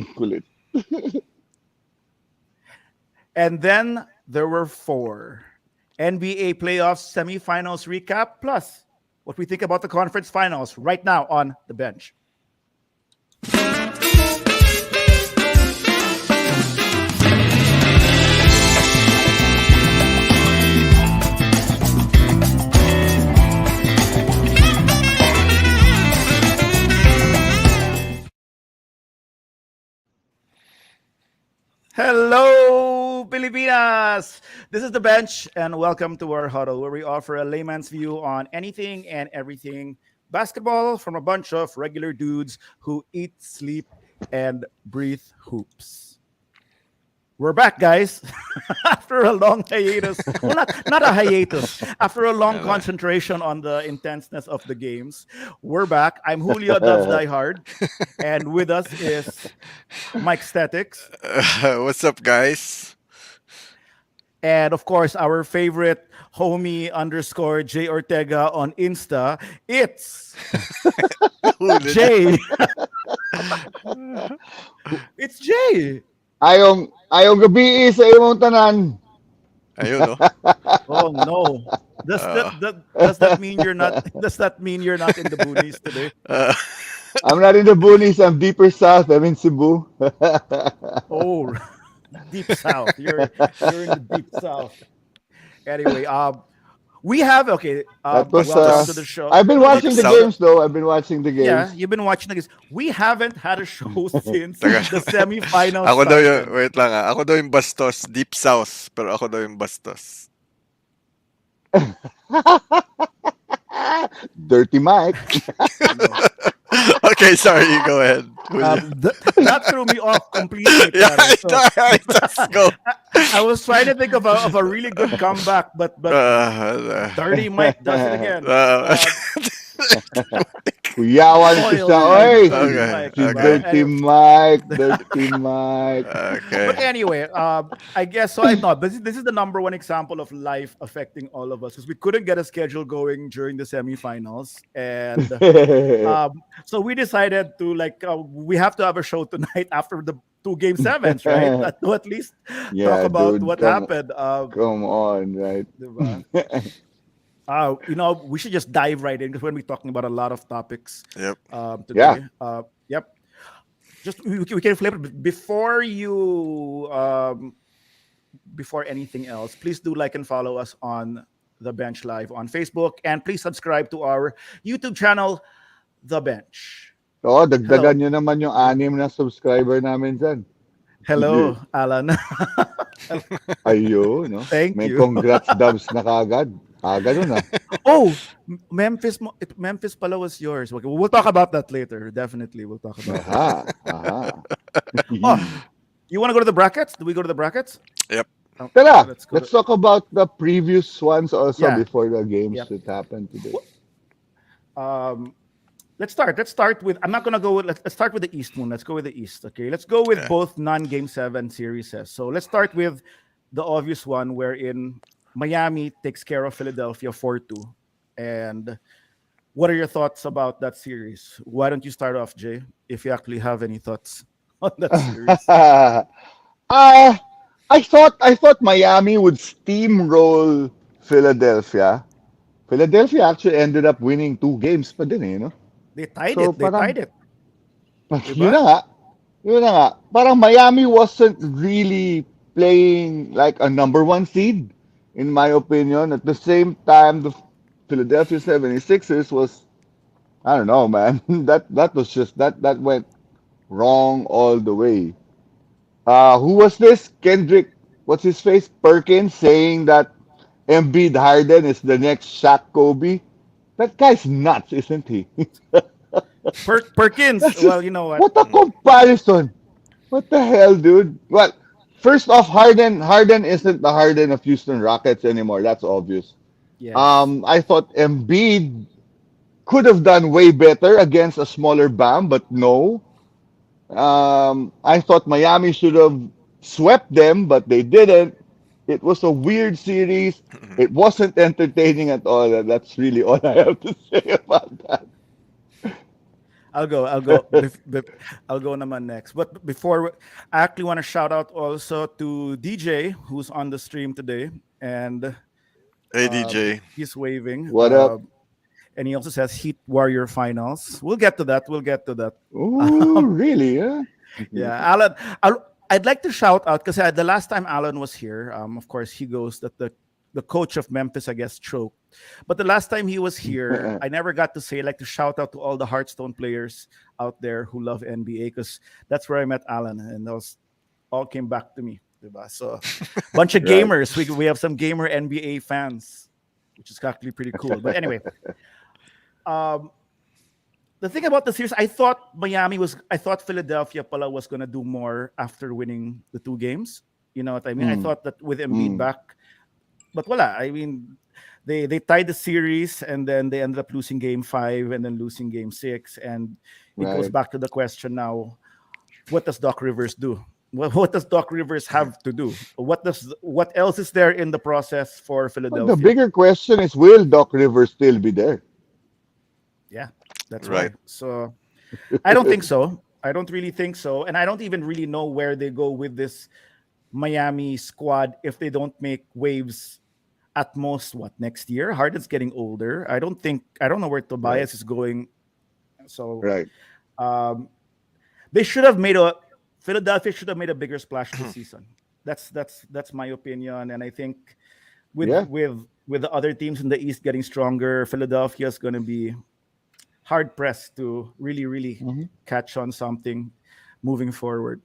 Kulit. And then there were four NBA playoffs semifinals recap, plus what we think about the conference finals right now on the bench. Hello, Pilipinas! This is the bench, and welcome to our huddle, where we offer a layman's view on anything and everything basketball from a bunch of regular dudes who eat, sleep, and breathe hoops. We're back, guys. After a long hiatus. Well, not a hiatus. After a long concentration on the intenseness of the games, we're back. I'm Julio Dubs Diehard, and with us is Mike Statics. What's up, guys? And of course, our favorite homie underscore J Ortega on Insta. It's Jay. It's Jay. Ayong gabi sa imong tanan. Ayun, no? Oh no. Does that mean you're not? Does that mean you're not in the boonies today? I'm not in the boonies. I'm deeper south. I'm in Cebu. Oh, deep south. You're in the deep south. Anyway, we have That was. welcome to the show. I've been watching the South. games though. I've been watching the games. Yeah, you've been watching the games. We haven't had a show since Taga- the semifinals. Ako daw yung, started. wait lang Ako daw yung bastos, deep south. Pero ako daw yung bastos. Dirty Mike. Okay, sorry, go ahead. That threw me off completely. Yeah, pare. So, let's go. I was trying to think of a really good comeback, but Dirty Mike does it again. Kuyawan ko Spoiled. siya. Oy! Okay, Si okay. Dirty Mike. Dirty Mike. Okay. But anyway, I guess so. I know, but this is the number one example of life affecting all of us because we couldn't get a schedule going during the semifinals, and so we decided to we have to have a show tonight after the two game sevens, right? To at least Yeah, talk about dude, what come- happened. Come on, right? Diba? We should just dive right in because we're going to be talking about a lot of topics Yep. today. Yep. Just we can flip it before anything else. Please do like and follow us on the Bench Live on Facebook, and please subscribe to our YouTube channel, The Bench. Oo, dagdagan nyo naman yung 6 na subscriber namin dyan. Hello, Alan. Ayun, no? Thank May you. congrats dubs na kagad. Ganun na. Oh, Memphis pala was yours. Okay, we'll talk about that later. Definitely, we'll talk about that. Aha. Oh, you want to go to the brackets? Do we go to the brackets? Yep. Oh, Tara, let's go let's talk about the previous ones also Yeah. before the games Yep. that happened today. Let's start with. I'm not gonna go with. Let's start with the East one. Let's go with the East. Okay. Let's go with Yeah. both non-game 7 series. So let's start with the obvious one, wherein Miami takes care of Philadelphia 4-2. And what are your thoughts about that series? Why don't you start off, Jay? If you actually have any thoughts on that series. I thought Miami would steamroll Philadelphia. Philadelphia actually ended up winning 2 games pa din eh, no? They tied So, it. They parang- tied it. Yun na nga. Yun na nga. Parang Miami wasn't really playing like a number 1 seed, in my opinion. At the same time, the Philadelphia 76ers was, I don't know, man. That was just, that went wrong all the way. Who was this? Kendrick, what's his face? Perkins saying that Embiid Harden is the next Shaq Kobe. That guy's nuts, isn't he? Perkins. That's Well, just- you know what? What a comparison! What the hell, dude? Well, first off, Harden isn't the Harden of Houston Rockets anymore. That's obvious. Yes. I thought Embiid could have done way better against a smaller Bam, but no. I thought Miami should have swept them, but they didn't. It was a weird series. It wasn't entertaining at all. And that's really all I have to say about that. I'll go. I'll go. I'll go naman next. But before, I actually want to shout out also to DJ who's on the stream today, and Hey DJ. he's waving. What up? And he also says Heat Warrior Finals. We'll get to that. We'll get to that. Oh, really? Yeah. Yeah, Alan. I'd like to shout out because the last time Alan was here, of course, he goes that the coach of Memphis, I guess, choked. But the last time he was here, I never got to say like to shout out to all the Hearthstone players out there who love NBA because that's where I met Alan, and those all came back to me. Diba? So, bunch of Right. gamers. We have some gamer NBA fans, which is actually pretty cool. But anyway, um, the thing about the series, I thought Philadelphia pala was gonna do more after winning the two games. You know what I mean? I Mm, thought that with Embiid mm, back, but wala. I mean, they tied the series and then they ended up losing game five and then losing game six. And it goes right. back to the question now: what does Doc Rivers do? What does Doc Rivers have to do? What else is there in the process for But the Philadelphia? bigger question is, will Doc Rivers still be there? Yeah, that's Right. why. So I don't think so. I don't really think so. And I don't even really know where they go with this Miami squad if they don't make waves at most what next year. Harden's getting older. I don't know where Right. Tobias is going. So Right. um they should have made a Philadelphia should have made a bigger splash this season. That's my opinion. And I think with Yeah. with with the other teams in the East getting stronger, Philadelphia is gonna be hard pressed to really, really Hmm. catch on something moving forward.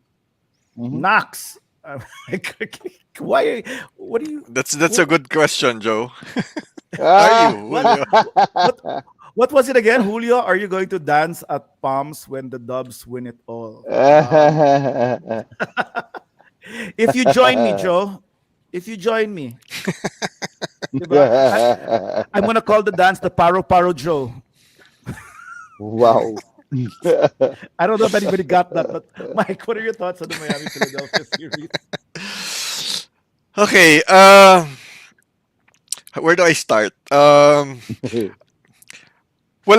Hmm. Knox, why? What do you? That's a What? good question, Joe. Are you, Ah. What? Julio? What? What was it again, Julio? Are you going to dance at Palms when the Dubs win it all? If you join me, Joe. If you join me, diba? I'm gonna call the dance the Paro Paro Joe. Wow. I don't know if anybody got that, but Mike, what are your thoughts on the Miami Philadelphia series? Okay, where do I start? Well,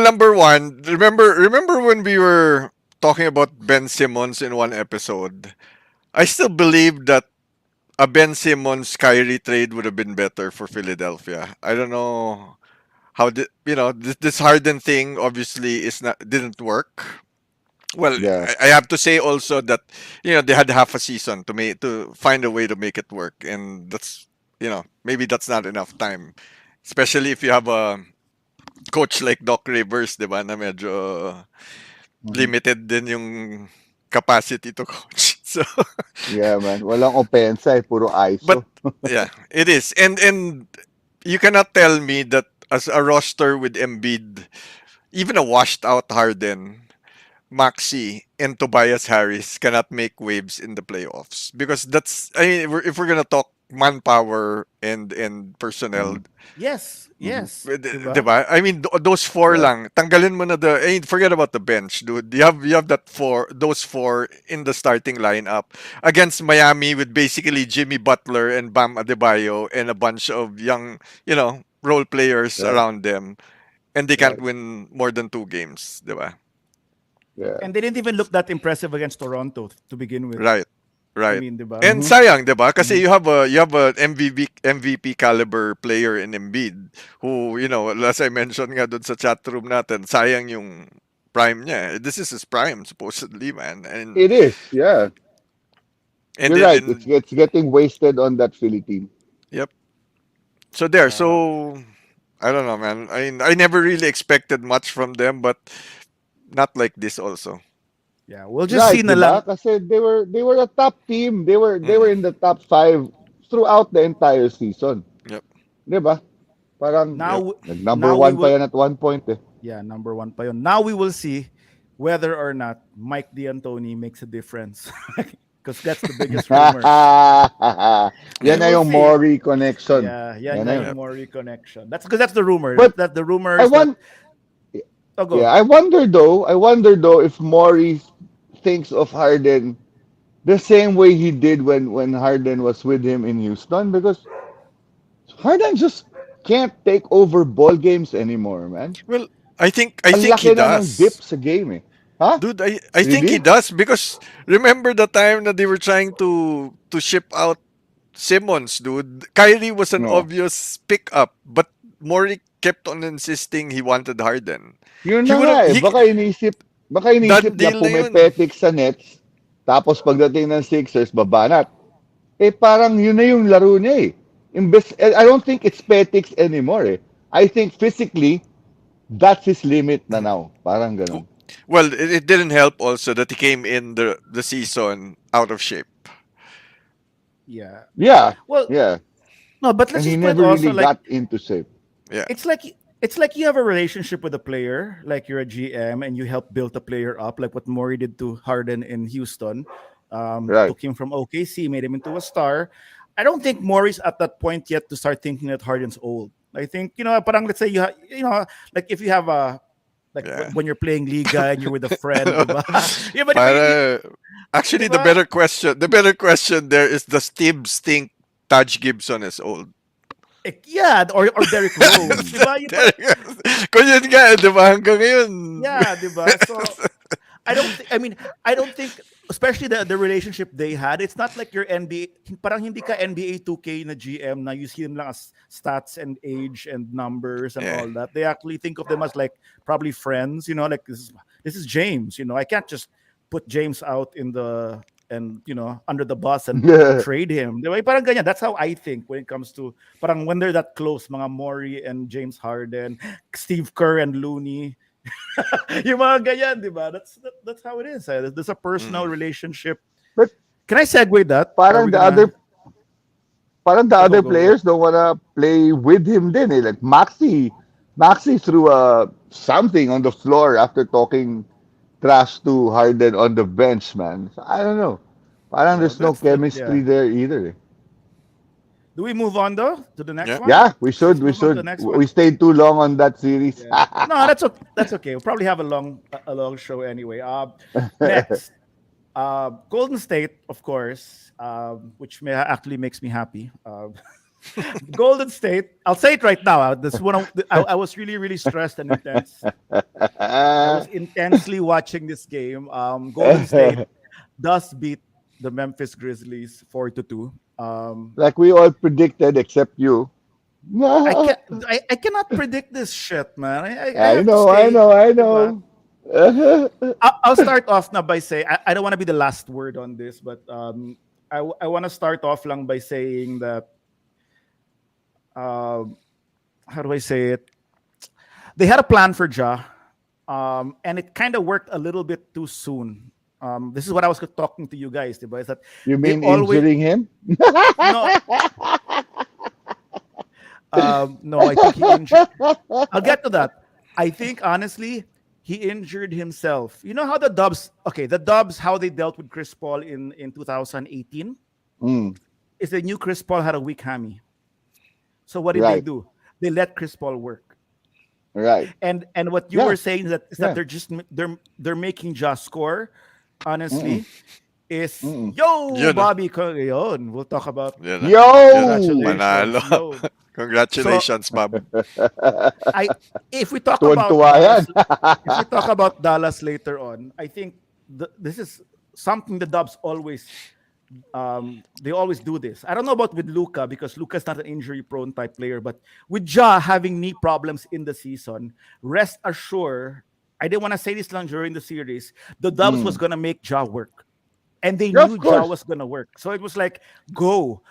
number one, remember when we were talking about Ben Simmons in one episode? I still believe that a Ben Simmons Kyrie trade would have been better for Philadelphia. I don't know how this Harden thing obviously is not didn't work. Well, Yeah. I have to say also that they had half a season to find a way to make it work, and that's maybe that's not enough time, especially if you have a coach like Doc Rivers, 'di ba, na medyo Mhm. limited din yung capacity to coach. So, Yeah, man. Walang opensa eh. Puro but ISO. yeah, it is, and you cannot tell me that as a roster with Embiid, even a washed out Harden, Maxi and Tobias Harris cannot make waves in the playoffs because that's if we're gonna talk manpower and personnel. Mhm. Yes, Mhm. yes, diba? Diba? I mean, those four Yeah. lang. Tanggalin mo na forget about the bench, dude. You have those four in the starting lineup against Miami with basically Jimmy Butler and Bam Adebayo and a bunch of young, role players Right. around them, and they can't Right. win more than two games, diba? Yeah. And they didn't even look that impressive against Toronto to begin with. Right. I Right. mean, diba? And Mhm. sayang, 'di ba? Kasi Mhm. you have a MVP caliber player in Embiid who, as I mentioned nga doon sa chat room natin, sayang yung prime niya. This is his prime supposedly, man. And It is. Yeah. and You're then right. It's getting wasted on that Philly team. yep. So there. Uh, So I don't know, man. I never really expected much from them, but not like this also. yeah, we'll just Right, see na 'di ba? lang. Kasi they were a top team. They were Mm, in the top 5 throughout the entire season. yep. 'Di ba? Parang Yep. Now, nag-number now we one pa will. yan at one point eh. Yeah, number one pa yun. Now we will see whether or not Mike D'Antoni makes a difference, because that's the biggest rumor. Yan We Yeah. na will yung see. Maury connection. Yeah, yan Yan na na yun. yung Yep. Maury connection. That's because that's the rumor. But That the I rumors that. want Oh, yeah, go. I wonder though if Maury thinks of Harden the same way he did when Harden was with him in Houston because Harden just can't take over ball games anymore, man. Well, I think Ang he laki na ng dip does. sa game eh. Huh? Dude, I think he Really? does because remember the time that they were trying to ship out Simmons, dude. Kyrie was an No. obvious pickup, but Maury kept on insisting he wanted Harden. Yun He na would nga have eh. he Baka inisip done niya deal na yun. pumepetik sa Nets, tapos pagdating ng Sixers, babanat. Eh parang yun na yung laro niya eh. I don't think it's petics anymore eh. I think physically, that's his limit na now. Parang W- ganon. Well, it didn't help also that he came in the season out of shape. Yeah. Yeah, Well, yeah. no, but let's And he just put it never really also like got into shape. Yeah. it's like it's like you have a relationship with a player, like you're a GM and you help build a player up, like what Maury did to Harden in Houston. Right. Took him from OKC, made him into a star. I don't think Maury's at that point yet to start thinking that Harden's old. I think parang let's say like if you have a like Yeah. when you're playing Liga and you're with a friend, diba? Yeah, but Para actually diba? the better question there is does Tibbs think Taj Gibson is old? Yeah, or Derrick Rose, Mm. diba? Yung parang, Kung yun nga, di ba? Hanggang ngayon. yeah, diba? So I don't I mean, I don't think especially the relationship they had, it's not like your NBA parang hindi ka NBA 2K na GM na you see them lang as stats and age and numbers and Yeah. all that. They actually think of them as like probably friends, like this is James, I can't just put James out in the and under the bus and trade him. Diba? Parang ganyan. That's how I think when it comes to parang when they're that close, mga Maury and James Harden, Steve Kerr and Looney. Yung mga ganyan, di ba? That's how it is. There's a personal Mm. relationship. But Can I segue that? Are parang we the gonna other parang the go go other go go? players don't wanna play with him then eh. Like Maxi threw something on the floor after talking trash to Harden on the bench, man. So, I don't know. Parang No, there's no yeah. chemistry there either. Eh. Do we move on though to the next Yeah. one? Yeah, we should. Let's We move on to the should. next one. We stayed too long on that series. Yeah. No, that's okay. We'll probably have a long show anyway. Next, Golden State, of course, which actually makes me happy. Golden State. I'll say it right now. This one, I was really, really stressed and intense. I was intensely watching this game. Golden State does beat the Memphis Grizzlies 4-2. Like we all predicted, except you. I I can I cannot predict this shit, man. I have to know, I stay. know, I Diba? know. I'll start off now by saying I don't want to be the last word on this, but I want to start off lang by saying that um, how do I say it? They had a plan for Ja, and it kind of worked a little bit too soon. This is what I was talking to you guys, diba? Is that You they mean always injuring him? no no I think he injured. I'll get to that. I think honestly he injured himself. You know how the Dubs how they dealt with Chris Paul in 2018 Mm, is they knew Chris Paul had a weak hammy. So what did they right, do? They let Chris Paul work. right. And what you Yeah, were saying is that yeah. they're making just score. Mm-mm, Honestly, is mm-mm. yo Yun, ah. Bobby Yun. We'll talk about Yun, ah. Yun, ah. Yo! Panalo. congratulations. Yo. So Congratulations, Bob. I if we talk about Tuwan-tuwa yan. Dallas later on, I think this is something the Dubs always they always do this. I don't know about with Luca because Luca's not an injury prone type player, but with Ja having knee problems in the season, rest assured, I didn't want to say this long during the series, the Dubs was Mm. gonna make Ja work. And they Yeah, of knew Ja course. was gonna work. So it was like, go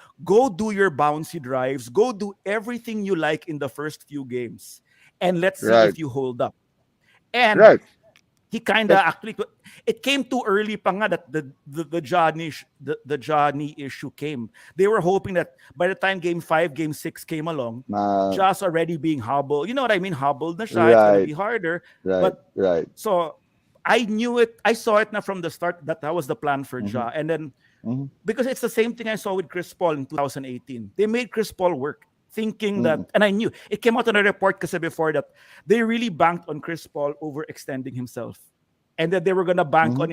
do your bouncy drives, go do everything you like in the first few games, and let's see Right, if you hold up. And right. he kind of That, actually it came too early pa nga that the Johnny the Johnny issue came. They were hoping that by the time game 5 game 6 came along, uh, Josh already being hobbled, you know what I mean, hobbled na siya, it's gonna right, be harder. right, But right. so I knew it, I saw it now from the start that was the plan for Mm-hmm, Ja. And then mm-hmm, because it's the same thing I saw with Chris Paul in 2018. They made Chris Paul work, thinking mm-hmm, that, and I knew it came out on a report kasi before that they really banked on Chris Paul overextending himself, and that they were gonna bank mm-hmm.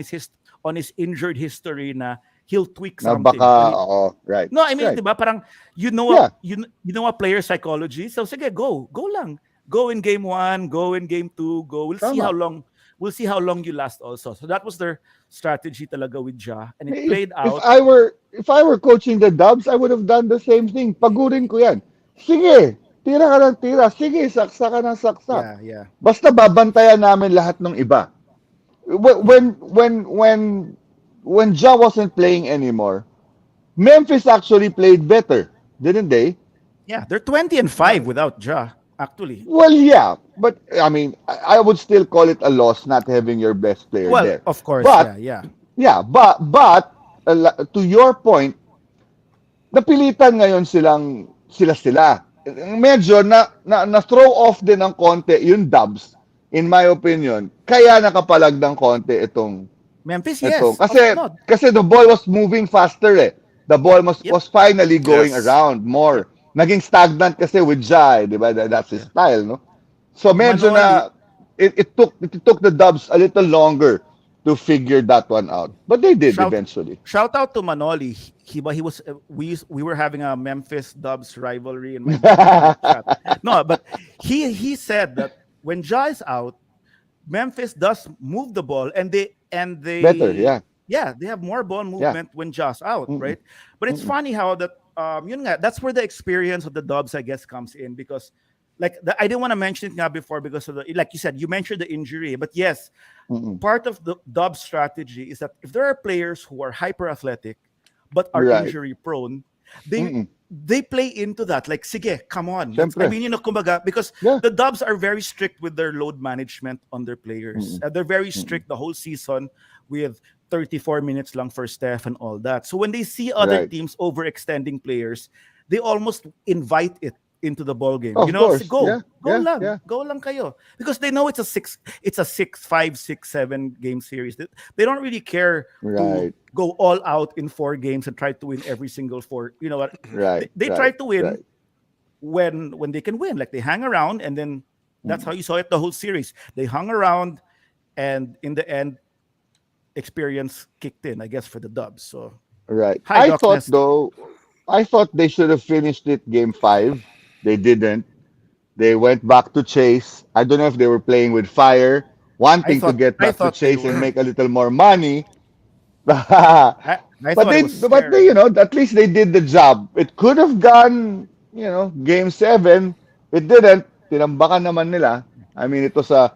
on his injured history na he'll tweak Na something. baka, oo, right, No, I mean, right. diba, parang Yeah, you know a player psychology. So sige, go lang, go in game 1, go in game 2, go. We'll see how tama. long we'll see how long you last also. So that was their strategy talaga with Ja, and it If played if out. I were if I were coaching the Dubs, I would have done the same thing. Pagurin ko yan. Sige, tira ka ng tira. Sige, saksa ka ng saksak. Yeah, yeah. Basta babantayan namin lahat ng iba. When Yeah. when when when when Ja wasn't playing anymore, Memphis actually played better, didn't they? Yeah, they're 20-5 without Ja, actually. Well, yeah, but I mean, I would still call it a loss not having your best player Well, there. of course, But yeah, yeah. yeah, but to your point, napilitan ngayon sila. Medyo na throw off din ng konti yung Dubs in my opinion. Kaya nakapalag ng konti Memphis, itong yes. Of no. kasi the ball was moving faster eh. The ball Yep, was finally going Yes. around yep. more. Naging stagnant kasi with Jai, di ba? That's his Yeah. style, no? So medyo Manoli, na it took the Dubs a little longer to figure that one out. But they did shout eventually. shout out to Manoli. He was we were having a Memphis Dubs rivalry in my group chat. No, but he said that when Ja is out, Memphis does move the ball, and Better, they yeah. yeah, they have more ball Yeah. movement when Ja's out, Mm-mm, right? But it's mm-mm. funny how that yun nga, that's where the experience of the Dubs, I guess, comes in, because I didn't want to mention it nga before because of the, like you said, you mentioned the injury, but yes, Mm-mm. part of the Dubs strategy is that if there are players who are hyper athletic but are Right. injury prone, they Mm-mm. they play into that. Like, sige, come on. I Siyempre. mean, kumbaga, because Yeah. the Dubs are very strict with their load management on their players. Mm-mm. They're very Mm-mm. strict the whole season with 34 minutes lang for Steph and all that. So when they see other Right. teams overextending players, they almost invite it into the ball game. Of Say, course. go, Yeah. Yeah. Yeah. go lang kayo, because they know it's a 6, 5, 6, 7 game series. They don't really care to Right. go all out in 4 games and try to win every single four. You know what? Right. They try Right. to win Right. when they can win. Like, they hang around, and then that's how Mm. you saw it the whole series. They hung around, and in the end, experience kicked in, I guess, for the Dubs. So, Right. hi, Darkness. I thought they should have finished it game five. They didn't. They went back to chase. I don't know if they were playing with fire, wanting to get I back to thought they chase and were. make a little more money. I but thought it they was but they scary. at least they did the job. It could have gone, game seven. It didn't. Tinambakan naman nila. I mean, it was a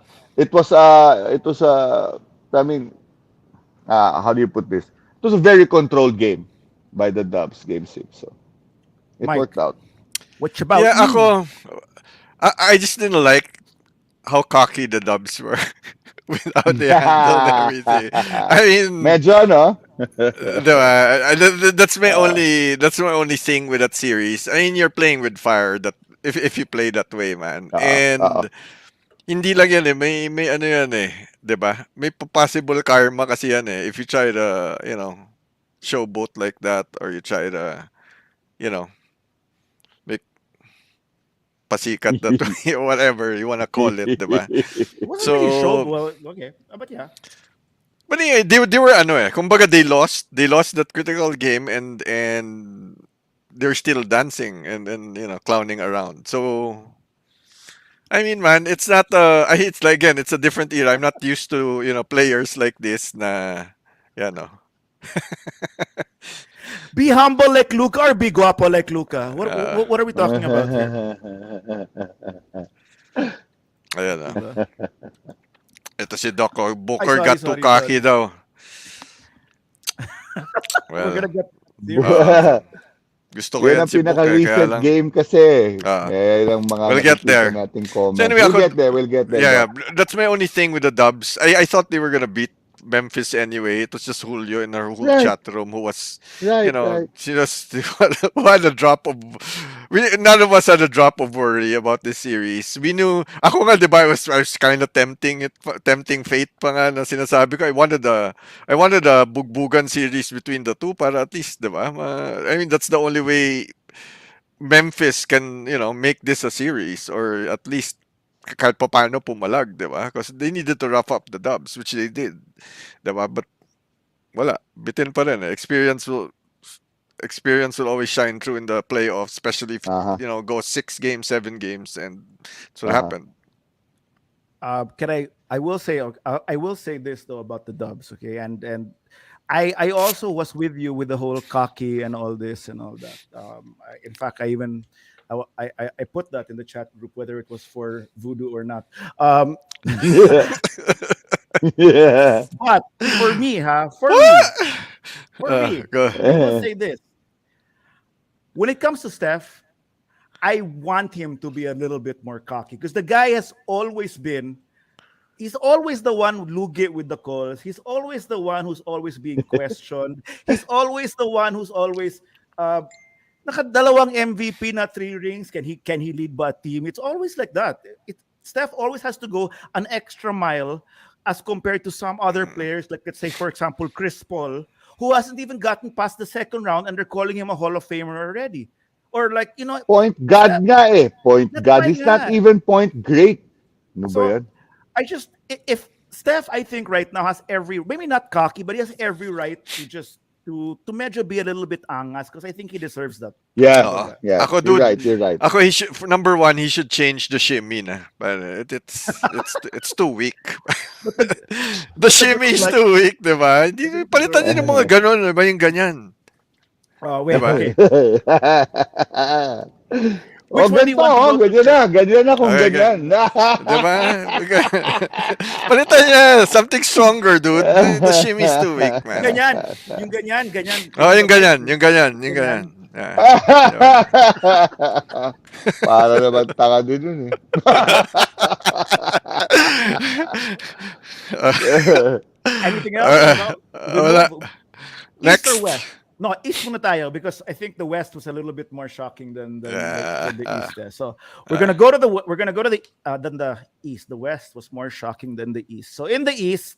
I mean, how do you put this? It was a very controlled game by the Dubs, game six. So it worked Mike, out. what Yeah, about you? ako, I just didn't like how cocky the Dubs were with how they handled everything. I mean, Medyo, no? Uh, that's my only thing with that series. I mean, you're playing with fire, that if you play that way, man. uh, And hindi lang yan eh, may ano yan eh, 'di ba? May possible karma kasi yan eh if you try to, showboat like that, or you try to, you know, make pasikat that way or whatever you wanna call it, 'di ba? It wasn't really showed So, well. Okay, but yeah, but anyway, they were ano eh, kumbaga they lost that critical game, and they're still dancing and clowning around. So I mean, man, it's not it's like, again, it's a different era. I'm not used to, players like this na, you know. be humble like Luca or be guapo like Luca. What Uh, what, what are we talking about here? Ayan na. Diba? Ito si Doc, oh, Ay, Booker sorry, got too sorry, cocky sorry. daw. We're gonna Well, get zero uh, views. gusto ko Yun yan ang si Book eh, kaya pinaka-recent lang. game kasi. Uh, Yung mga we'll get nakikita there. nating So comments. anyway, We'll get there, yeah, Doc. that's my only thing with the Dubs. I thought they were gonna beat Memphis anyway. It was just Julio in our whole Right, chat room who was, right. she just who had a drop of. None of us had a drop of worry about this series. We knew. Ako nga, di ba, I was kind of tempting fate pa nga na sinasabi ko. I wanted a bugbugan series between the two para at least, di ba? I mean, that's the only way Memphis can, make this a series, or at least kahit papaano pumalag, di ba? Because they needed to rough up the Dubs, which they did, di ba? But wala, bitin pa rin eh. Experience will always shine through in the playoffs, especially if Uh-huh, go 6 games, 7 games, and that's what uh-huh. happened. Can I I will say this though about the Dubs, okay, and I also was with you with the whole cocky and all this and all that. In fact, I even I put that in the chat group whether it was for voodoo or not. Um, Yeah. Yeah. but for me, for me, Go. I will say this: when it comes to Steph, I want him to be a little bit more cocky because the guy has always been. He's always the one who get with the calls. He's always the one who's always being questioned. He's always the one who's always uh, nakadalawang MVP na three rings. Can he lead ba a team? It's always like that. Steph always has to go an extra mile as compared to some other players, like let's say for example Chris Paul, who hasn't even gotten past the second round and they're calling him a Hall of Famer already. Or like Point guard Steph, nga eh. Point that's guard. why He's not nga. even point great. Ano ba So yan? if Steph, I think right now has every maybe not cocky, but he has every right to just to medyo be a little bit angas because I think he deserves that. Yeah. Oo. Yeah. Ako, You're dude. right. You're right. Ako, he should, for number one, he should change the shimmy na. But it's too weak. The shimmy is Like, too weak, di ba? Hindi, palitan niyo ng mga ganon, di ba? Yung ganyan. wait, Diba? okay. Oh, Which one do you ganito. want to Oh, go to? ganyan na. Ganyan na kung Okay, ganyan. Di ba? Palitan niya. Something stronger, dude. The shimmy is too weak, man. Ganyan. Oh, yung ganyan. Yung ganyan. Yung ganyan. Yeah. Para naman tanga din yun eh. Anything else? We Wala. move east Next. or west? No, east muna tayo because I think the west was a little bit more shocking than the east. So we're gonna go to then the east. The west was more shocking than the east. So in the east,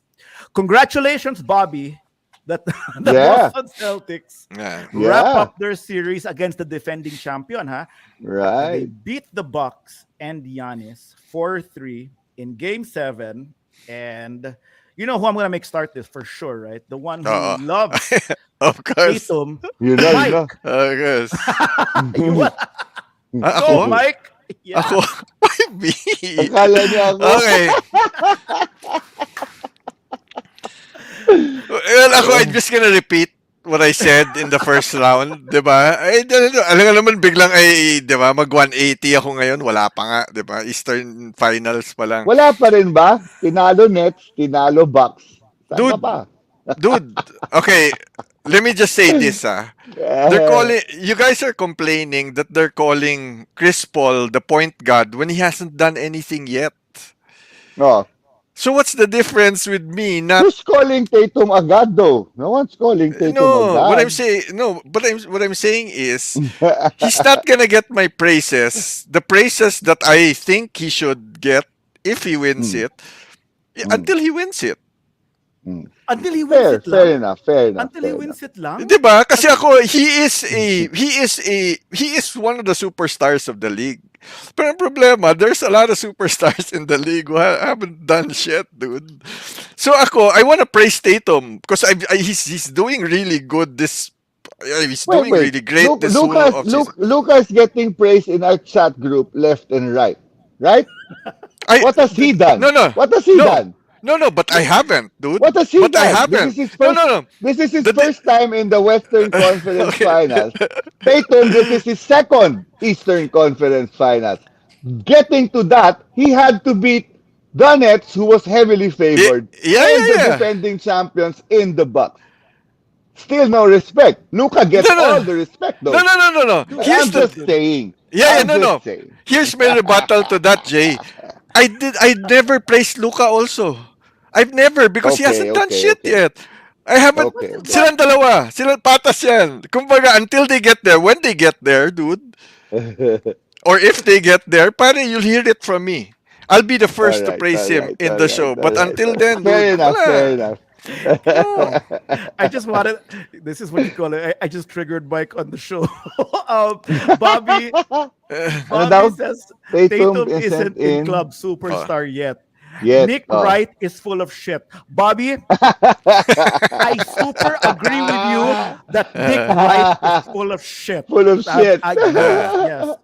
congratulations, Bobby, that the Yeah. Boston Celtics Yeah. wrap Yeah. up their series against the defending champion. They Right. beat the Bucks and Giannis 4-3 in Game 7, and you know who I'm gonna make start this for sure, right? The one who Oo. loves Of course. Tatum, You know, you know. Mike. Of course. You what? Ako? Go, Mike. Yeah. Ako? Why me? Akala niya ako. Okay. Well, ako, I'm just gonna repeat what I said in the first round, di ba? Alam nga naman, biglang di ba, mag 180 ako ngayon, wala pa nga, di ba? Eastern Finals pa lang. Wala pa rin ba? Tinalo Nets, tinalo Bucks. Saan ka Dude. pa? Dude, okay, let me just say this, They're calling, you guys are complaining that they're calling Chris Paul the point guard when he hasn't done anything yet. No. So what's the difference with me not Who's calling Tatum agad though? No one's calling Tatum No, agad. what I'm saying is he's not gonna get my praises, the praises that I think he should get if he wins it, until he wins it. Until he wins it lang. Fair enough. Until he wins it lang. Diba? Kasi ako, he is one of the superstars of the league. Pero ang problema, there's a lot of superstars in the league who haven't done shit, dude. So ako, I want to praise Tatum because he's doing really good he's doing really great this whole offseason. Lucas getting praise in our chat group left and right. Right? I- What has he done? No. What has he No. done? No, but I haven't, dude. What has he But done? I haven't. This is his first, No. This is his The- first time in the Western Conference Okay. Finals. Tatum, this is his second Eastern Conference Finals. Getting to that, he had to beat the Nets, who was heavily favored, Yeah, and the yeah. defending champions in the Bucks. Still no respect. Luka gets No. all the respect though. No. Here's I'm the just saying. Yeah, I'm no. just saying. Here's my rebuttal to that, Jay. I never praised Luca also. I've never because he hasn't done shit yet. I haven't. Okay. Silang dalawa. Silang patas yan. Kumbaga, until they get there, when they get there, dude, or if they get there, pare, you'll hear it from me. I'll be the first to praise him in the show. But until then, fair dude, enough. wala. Fair enough. I just wanted. This is what you call it. I just triggered Mike on the show. Bobby Ano daw? says Tatum Tatum isn't isn't in in. club superstar yet. Yes. Nick Oh. Wright is full of shit. Bobby, I super agree with you that Nick Wright is full of shit. Full of shit. Yes, yes.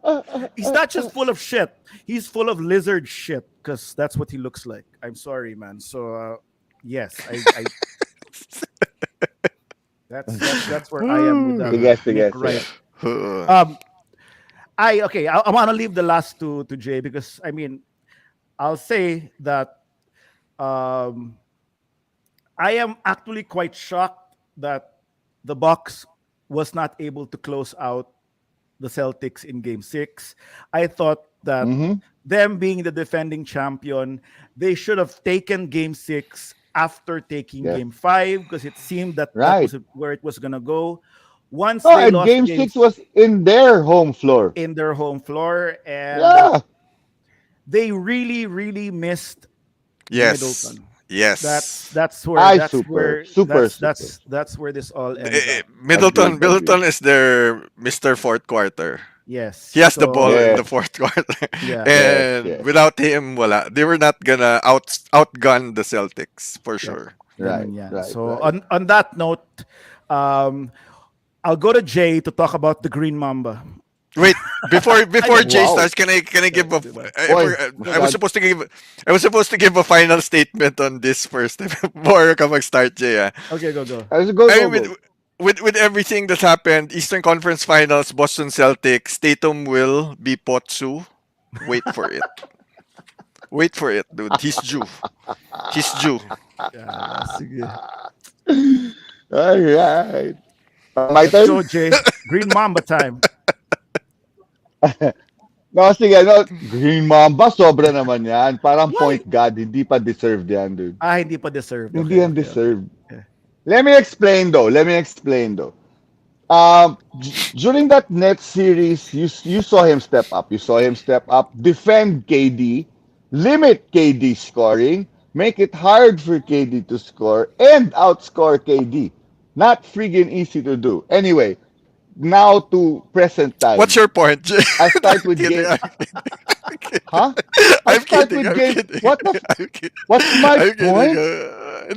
He's not just full of shit. He's full of lizard shit because that's what he looks like. I'm sorry, man. So yes, I that's where I am with Sige, sige, Nick sige. Wright. Um, I want to leave the last to Jay because I mean I'll say that um, I am actually quite shocked that the Bucks was not able to close out the Celtics in Game Six. I thought that Mm-hmm. them being the defending champion, they should have taken Game Six after taking Yes. Game Five because it seemed that that Right. was where it was gonna go. Once Oh, they and lost game Game six was in their home floor. in their home floor, and Yeah. they really, really missed Yes. Middleton. Yes. That's where I that's super, where super, super. that's where this all ends up. Middleton Agreed, Middleton agreed. is their Mr. Fourth Quarter. Yes. He has the ball So in the Yes, fourth quarter. yeah, yes, And yes. without him, wala. They were not gonna outgun the Celtics for yeah. sure. Right, Ganun yan. right, So right. on that note, um, I'll go to Jay to talk about the Green Mamba. Wait, before Jay Wow. starts, can I give a Diba? Oy, I was masyad. supposed to give a final statement on this first before ka mag-start, Jay. Ah. Okay, go. Go, I go, mean, go. with everything that's happened, Eastern Conference Finals, Boston Celtics, Tatum will be Potsu. Wait for it. Wait for it, dude. He's due. He's due. Yeah, sige. All right. My Let's go, turn? Jay. Green Mamba time. No, sige, no. Green Mamba, sobra naman yan. Parang Why? point guard, hindi pa deserved yan, dude. Hindi pa deserved. Hindi Okay, yan okay, okay. deserved. Yeah. Let me explain though. Let me explain though. During that Nets series, you saw him step up. You saw him step up, defend KD, limit KD scoring, make it hard for KD to score, and outscore KD. Not friggin' easy to do. Anyway, now to present What's time. your point, Jay? I I'm start with kidding. game. I'm kidding. Huh? I I'm start kidding. with I'm game. kidding. What the? I'm kidding. What's my I'm kidding. point?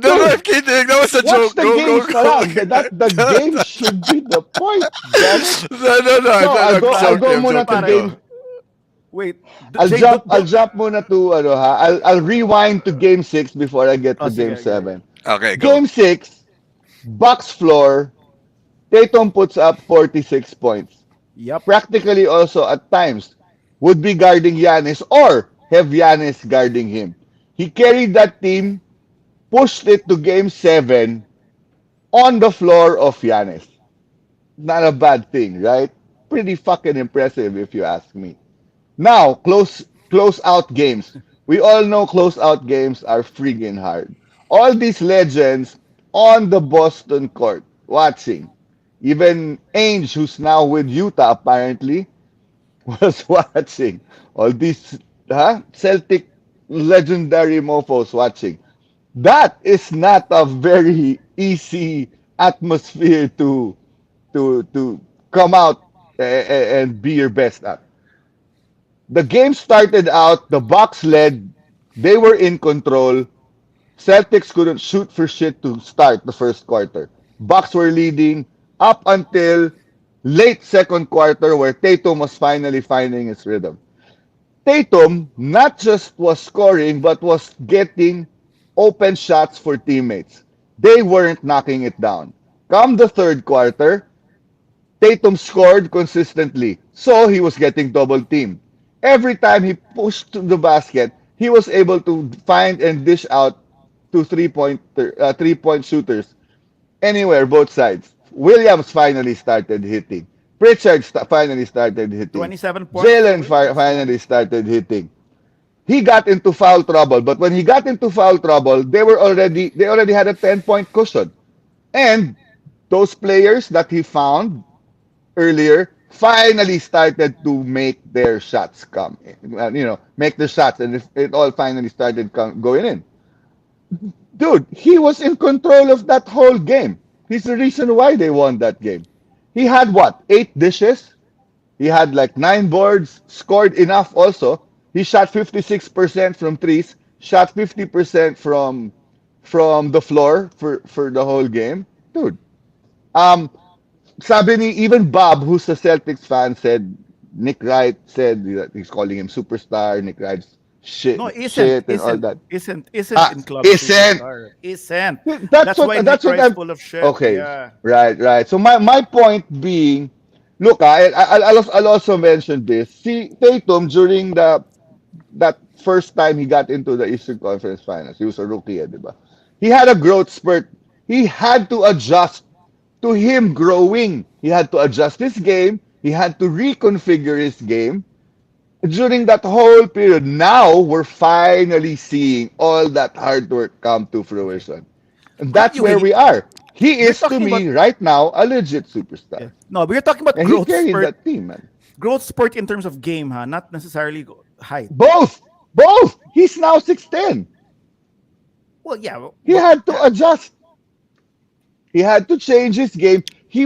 No, Dude, I'm kidding. That was a watch joke. the Go, games go, pa go. lang. That the No, game should be the point. Damn it. So I'm I'll go joking. I'm muna to joking. Pare, Go. game. wait. I'll Jay, jump. I'll don't. jump muna to ano ha. I'll rewind to game six before I get Oh, to sige, game okay. seven. Okay, go. Game six, Bucks floor. Tatum puts up 46 points. Yep. Practically also at times would be guarding Giannis or have Giannis guarding him. He carried that team, pushed it to game seven on the floor of Giannis. Not a bad thing, right? Pretty fucking impressive if you ask me. Now, close out games. We all know close out games are friggin' hard. All these legends on the Boston court watching. Even Ainge, who's now with Utah apparently, was watching. All these Celtic legendary mofos watching. That is not a very easy atmosphere to come out and be your best at. The game started out, the Bucks led, they were in control. Celtics couldn't shoot for shit to start the first quarter. Bucks were leading up until late second quarter where Tatum was finally finding his rhythm. Tatum not just was scoring but was getting open shots for teammates. They weren't knocking it down. Come the third quarter, Tatum scored consistently, so he was getting double teamed. Every time he pushed to the basket, he was able to find and dish out to 3-point shooters anywhere, both sides. Williams finally started hitting. Pritchard finally started hitting. 27 points for Jalen Williams, man. finally started hitting. He got into foul trouble, but when he got into foul trouble, they already had a 10-point cushion. And those players that he found earlier finally started to make their shots come, make the shots, and it all finally started going in. Dude, he was in control of that whole game. He's the reason why they won that game. He had what, 8 dishes? He had like 9 boards, scored enough also. He shot 56% from threes, shot 50% from the floor for the whole game. Dude, um, sabi ni even Bob, who's a Celtics fan, said Nick Wright said that he's calling him superstar. Nick Wright's No, shit and all that. isn't Ah, in club isn't. superstar. Isn't. That's That's why what Nick that's what Wright's I'm. full of shit. Okay, Yeah. right. So my point being, look, I'll also mention this. See Tatum during that first time he got into the Eastern Conference Finals. He was a rookie, di ba? He had a growth spurt. He had to adjust to him growing. He had to adjust his game. He had to reconfigure his game during that whole period. Now we're finally seeing all that hard work come to Okay. fruition. And But that's where anyway, we are. He we're is to talking about me right now a legit yeah. superstar. No, we're talking about And he carried that team, man. growth spurt in terms of game, huh? Not necessarily height. Both. Both. He's now 6'10". Well, yeah, He but had yeah. to adjust. He had to change his game. He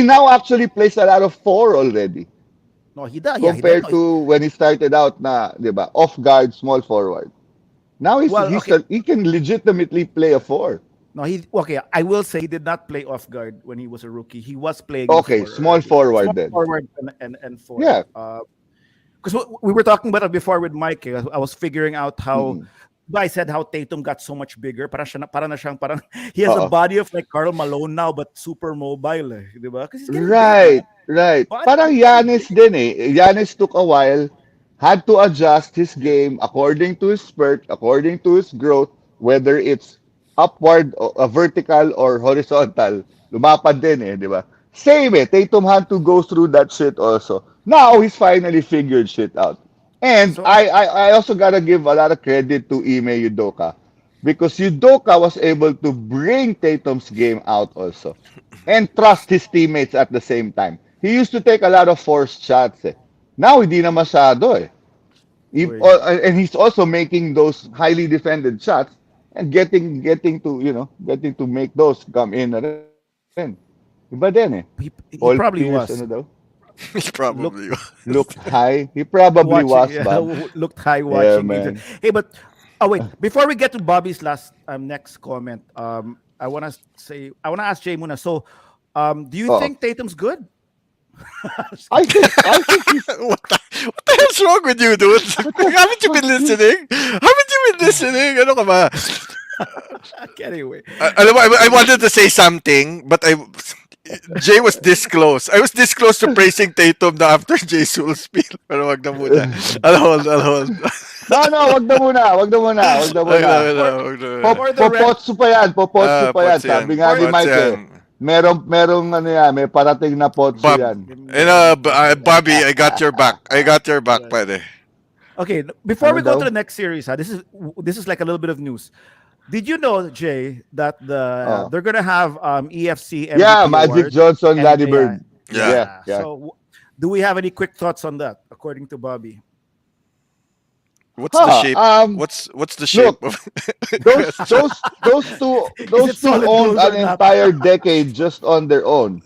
now actually plays a lot of four already No, he does. Yeah, he does. compared to when he started out na, 'di ba? Off guard, small forward. Now Well, okay. he can legitimately play a four. No, he okay. I will say he did not play off guard when he was a rookie. He was playing a Okay, four small already. Small forward then. forward and four. Yeah. Because we were talking about it before with Mike. I was figuring out how. Mm-mm. I said how Tatum got so much bigger. Para na siyang parang he has a Oo. body of like Karl Malone now, but super mobile, di ba? Because he's getting big, man. Right. Body Parang big. Giannis din eh. Giannis took a while, had to adjust his game according to his spurt, according to his growth, whether it's upward, vertical, or horizontal. Lumapad din eh, di ba? Same eh. Tatum had to go through that shit also. Now, he's finally figured shit out. And So I also gotta give a lot of credit to Ime Udoka because Udoka was able to bring Tatum's game out also and trust his teammates at the same time. He used to take a lot of forced shots eh. Now hindi na masyado eh. Uy. And he's also making those highly defended shots and getting to make those come in na rin. Iba din eh. All He probably Pierce was. ano daw? He Look probably Looked high. He probably watching was, yeah, Bob. looked high Yeah, watching games. man. Hey, but oh wait, before we get to Bobby's last next comment, I wanna ask Jay Muna. So, do you Oh, think Tatum's good? Just I kidding. think he's What the hell's wrong with you, dude? what the Haven't you fuck, been dude? listening? Haven't you been listening? Ano ka ba? Anyway, Alam mo, I wanted to say something, but Jay was this close. I was this close to praising Tatum na after Jay Sul spiel. Pero wag na muna. I'll hold. No, wag na Wag muna. na, for wag na. for the rec, Popotso pa yan. Potso yan. Sabi nga ni for Mike Potso eh, yan. merong ano yan, may parating na potso Bob, yan. Bobby, I got your back. I got your back, right. pare. Okay, before Ano we go daw? to the next series, this is like a little bit of news. Did you know, Jay, that Oh. they're gonna have EFC Yeah, MVP Magic award Johnson, and Larry Bird. Yeah. yeah. Yeah. So, do we have any quick thoughts on that, according to Bobby? What's the Huh, shape? um, What's the shape look, of those it two solid owned gold or an not? entire decade just on their own.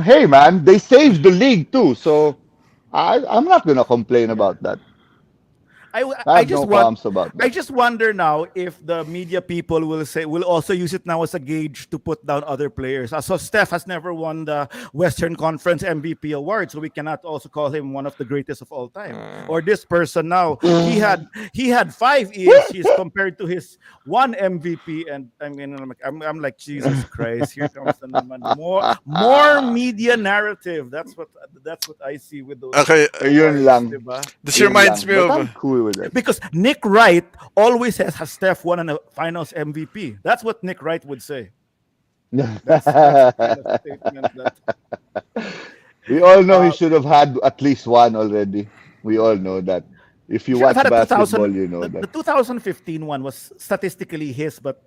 Hey man, they saved the league too, so I'm not gonna complain Yeah. about that. I I have just no want qualms about I that. just wonder now if the media people will also use it now as a gauge to put down other players. So Steph has never won the Western Conference MVP award, so we cannot also call him one of the greatest of all time. Or this person now, he had 5 ESGs compared to his one MVP, and I mean I'm like Jesus Christ. Here comes the naman more media narrative. That's what I see with those Okay, Yun awards, lang. diba? this Yun reminds lang. me But of I'm cool with it. Because Nick Wright always has Steph won a Finals MVP. That's what Nick Wright would say. That's the kind of statement that. We all know he Uh, should have had at least one already. We all know that. If he you should have watch had a basketball, 2000. you know The that. 2015 one was statistically his, but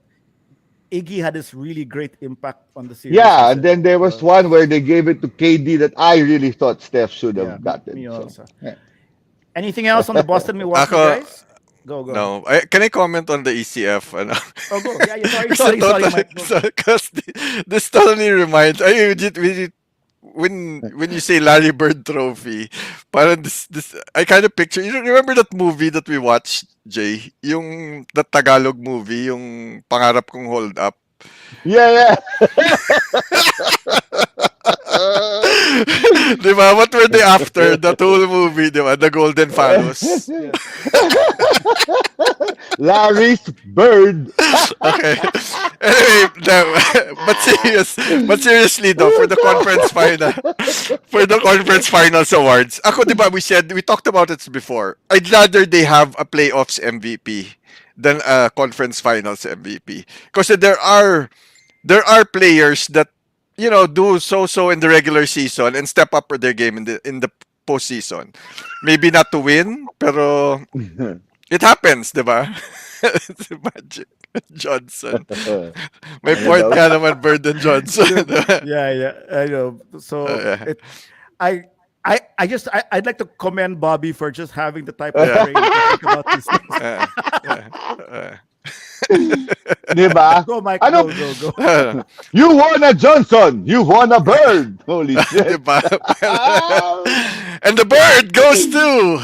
Iggy had this really great impact on the series. He Yeah, and said, then there was one where they gave it to KD that I really thought Steph should "Yeah, have me gotten. So, also." yeah. Anything else on the Boston Milwaukee ako. guys? Go. No, can I comment on the ECF? Ano? Oh, go. Yeah. Sorry, Kasi sorry, totally, Mike. Go. because this totally reminds. I mean, when you say Larry Bird Trophy, parang this I kind of picture. You remember that movie that we watched, Jay? Yung the Tagalog movie, yung Pangarap Kong Hold Up. Yeah, yeah. Di ba? What were they after that whole movie, di ba? The Golden Phallus. Yes. Larry's bird. Okay. Anyway, but seriously though, for the conference final, for the conference finals awards, ako, di ba, we talked about it before. I'd rather they have a playoffs MVP than a conference finals MVP. Because there are players that do so in the regular season and step up for their game in the postseason. Maybe not to win, pero it happens, di ba? Si Magic Johnson. May Ano point daw? ka naman, Burden Johnson. Yeah, yeah, I know. So Yeah. I'd like to commend Bobby for just having the type of brain to think about these things. Uh, uh, Di ba? Go, Mike. Ano? Go. You won a Johnson. You won a bird. Holy di shit. ba? And the bird goes to...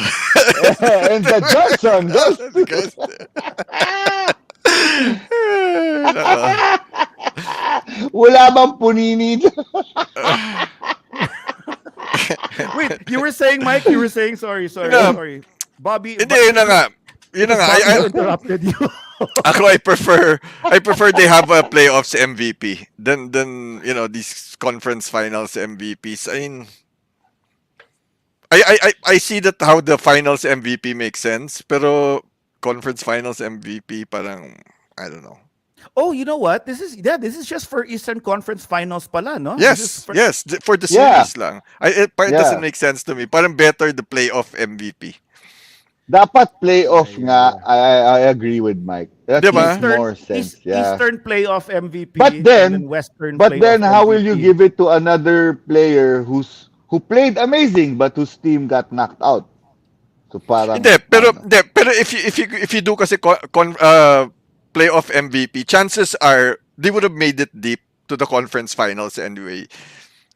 And the Johnson goes. Goes to... Wala bang punini dyan? Wait, you were saying, Mike? You were saying, sorry. No. Bobby, Hindi, yun na nga. Yun na nga. Bobby interrupted you. Ako, I prefer they have a playoffs MVP than these conference finals MVPs. I mean, I see that how the finals MVP makes sense, pero conference finals MVP parang I don't know. Oh, you know what? This is just for Eastern Conference Finals pala, no? This is Yes, for the Yeah. series lang. It doesn't make sense to me. Parang better the playoff MVP. Dapat playoff nga. I agree with Mike. That Diba? makes more sense. Yeah. Eastern playoff MVP. But and then- Western. But playoff then how will you MVP. give it to another player who played amazing but whose team got knocked out? So parang Hindi, pero if you do kasi playoff MVP, chances are they would have made it deep to the conference finals anyway.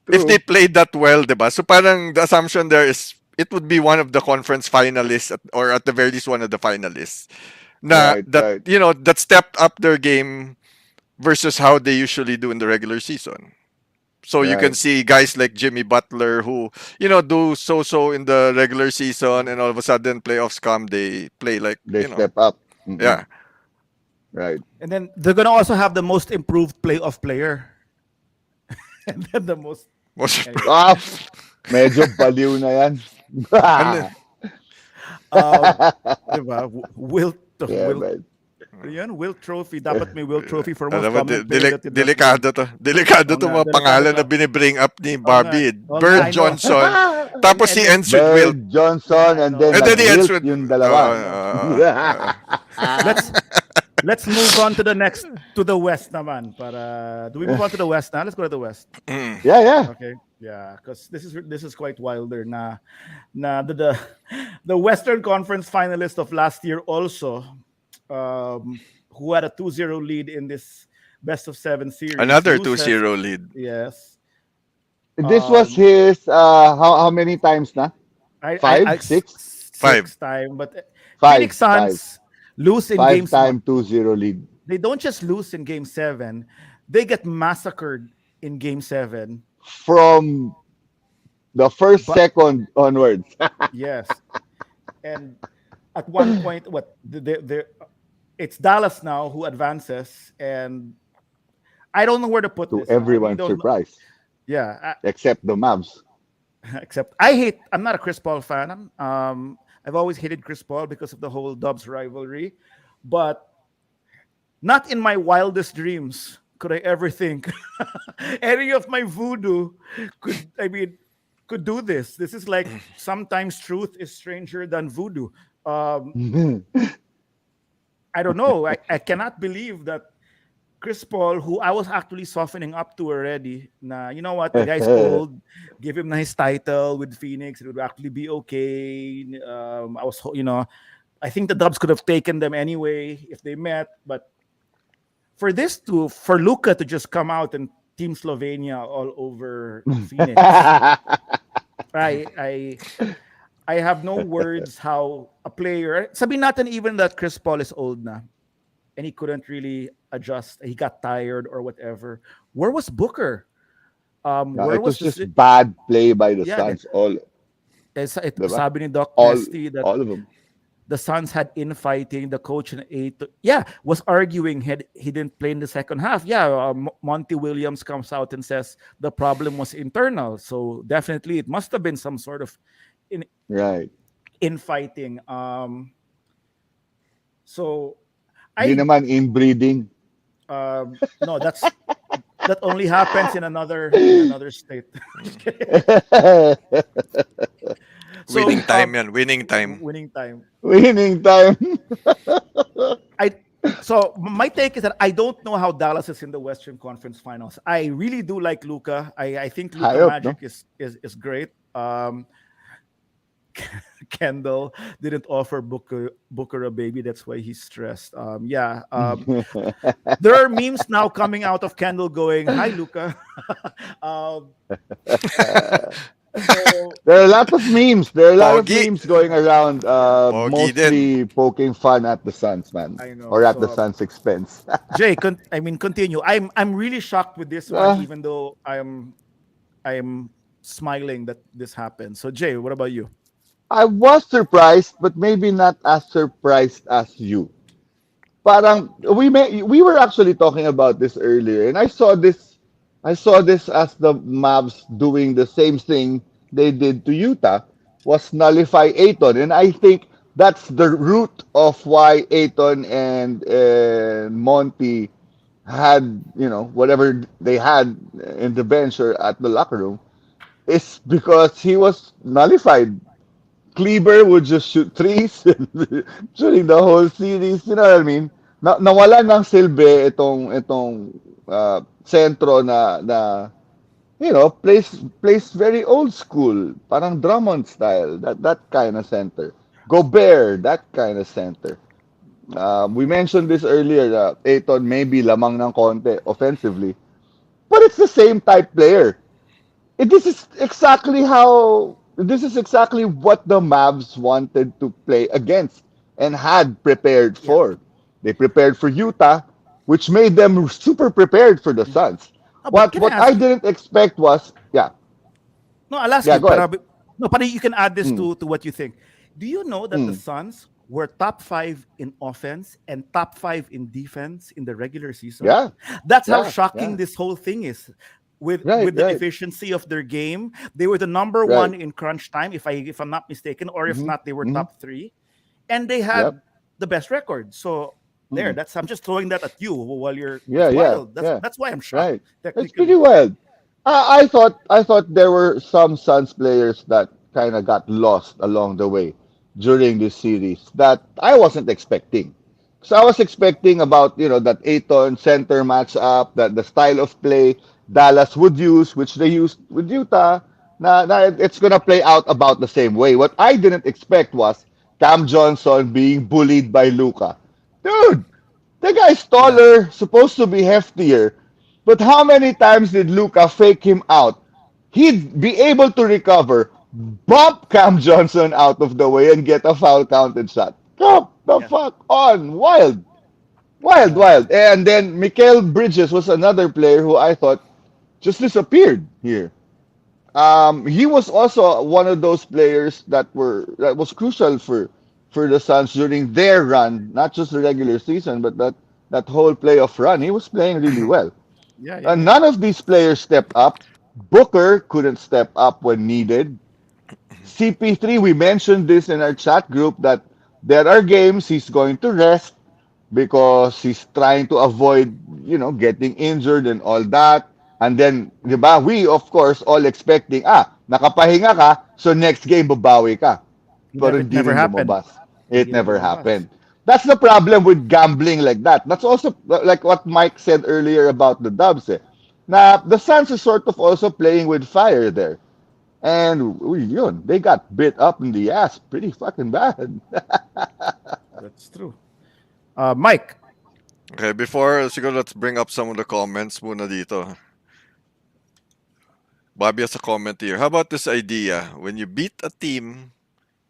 If True. they played that well, diba? So parang the assumption there is it would be one of the conference finalists or at the very least one of the finalists. Right. That stepped up their game versus how they usually do in the regular season. So you can Right. see guys like Jimmy Butler who, do so in the regular season and all of a sudden playoffs come, they play like, They step up. Mhm. yeah. Right. And then they're gonna also have the most improved playoff player. And then the most. Most, Ah, medyo baliw na yan. Diba? Wilt. Yeah, Wilt. man. Yan, Wilt Trophy. Dapat may Wilt Trophy for most alam mo, common player that you don't delikado to. Delikado to Oo nga, mga delikado pangalan to. na binibring up ni Bobby. Oo nga, Bird I know. Johnson. Tapos he ends with Wilt. Bird Johnson and then, And then he ends nag-wilt with... yung dalawa. Let's move on to the West naman. Do we move on to the West now? Let's go to the West. Yeah. Okay. Yeah, because this is quite wilder. The Western Conference finalist of last year also, who had a 2-0 lead in this best of 7 series. Another loses- 2-0 lead. Yes. This was his, how many times na? Five? Six? Five. time. But Five. Phoenix Suns lose in game Five-time 2-0 lead. They don't just lose in game 7, they get massacred in game 7. From the first But- second onwards. Yes. And at one point, it's Dallas now who advances, and I don't know where to put To this. I everyone's don't know. surprise. Yeah, Except the Mavs. except I'm not a Chris Paul fan. I've always hated Chris Paul because of the whole Dubs rivalry, but not in my wildest dreams could I ever think any of my voodoo could do this. This is like sometimes truth is stranger than voodoo. I don't know. I cannot believe that Chris Paul, who I was actually softening up to already, na you know what, the guy's old, give him his title with Phoenix, it would actually be okay. I think the Dubs could have taken them anyway if they met, but for Luka to just come out and Team Slovenia all over Phoenix. I I I have no words how a player, sabi natin even that Chris Paul is old na and he couldn't really adjust. He got tired or whatever. Where was Booker? No, Where it was was the just bad play by the yeah, Suns. All, diba? sabi ni Doc All, Nesty that all of them. the Suns had infighting. The coach in eight, yeah, was arguing. He didn't play in the second half. Yeah, Monty Williams comes out and says the problem was internal. So definitely, it must have been some sort of in Right. infighting. So Hindi I naman inbreeding. no, that only happens in another state. So Winning time yan. Winning time. winning time. Winning time. I so my take is that I don't know how Dallas is in the Western Conference Finals. I really do like Luca. I think Luca Hayop, no? Magic is great. Kendall didn't offer Booker a baby. That's why he's stressed. Yeah. There are memes now coming out of Kendall going, "Hi, Luca." um, so There are a lot of memes. There are a lot of Pogi. memes going around, Pogi din. mostly poking fun at the Suns, man, I know. or at the So Suns' expense. Jay, continue. I'm really shocked with this one, Uh, even though I'm smiling that this happened. So Jay, what about you? I was surprised, but maybe not as surprised as you. Parang we were actually talking about this earlier, and I saw this as the Mavs doing the same thing they did to Utah, was nullify Aiton, and I think that's the root of why Aiton and Monty had, whatever they had in the bench or at the locker room, is because he was nullified. Kleber would just shoot threes during the whole series. You know what I mean? Nawala ng silbi itong sentro na plays very old school, parang Drummond style. That kind of center. Gobert, that kind of center. We mentioned this earlier. Ayton maybe lamang ng konti offensively, but it's the same type player. This is exactly what the Mavs wanted to play against and had prepared Yeah. for. They prepared for Utah, which made them super prepared for the Suns. No, but What can I what I ask you? didn't expect was, yeah, No, I'll ask yeah, you. go ahead. But you can add this Mm, to what you think. Do you know that the mm, Suns were top five in offense and top five in defense in the regular season? yeah, That's how yeah, shocking yeah. this whole thing is. Right, With the right, efficiency of their game, they were the number right. one in crunch time, if I'm not mistaken, or if Mm-hmm, not, they were mm-hmm, top three, and they yep. had the best record. So there, Mm, that's I'm just throwing that at you while you're. yeah, It's yeah, wild. That's yeah. that's why I'm shocked Right. It's pretty technically. wild. I thought there were some Suns players that kind of got lost along the way during this series that I wasn't expecting. So I was expecting about, that Aiton center matchup, that the style of play Dallas would use, which they used with Utah. Na it's gonna play out about the same way. What I didn't expect was Cam Johnson being bullied by Luca. Dude, the guy's Yeah, taller, supposed to be heftier. But how many times did Luca fake him out? He'd be able to recover, bump Cam Johnson out of the way, and get a foul counted shot. Come the yeah, fuck on. Wild. Wild, yeah, wild. And then Mikael Bridges was another player who I thought just disappeared here. He was also one of those players that was crucial for the Suns during their run, not just the regular season, but that whole playoff run. He was playing really well. yeah, yeah, And yeah. none of these players stepped up. Booker couldn't step up when needed. CP3, we mentioned this in our chat group that there are games he's going to rest because he's trying to avoid, getting injured and all that. And then, di ba, we, of course, all expecting, nakapahinga ka, so next game, babawi ka. Pero It hindi never rin happened. lumabas. It Hindi rin never lumabas. happened. That's the problem with gambling like that. That's also like what Mike said earlier about the Dubs. Na the Suns is sort of also playing with fire there. And they got bit up in the ass pretty fucking bad. That's true. Mike. Okay, before siguro let's bring up some of the comments muna dito. Bobby has a comment here. How about this idea? When you beat a team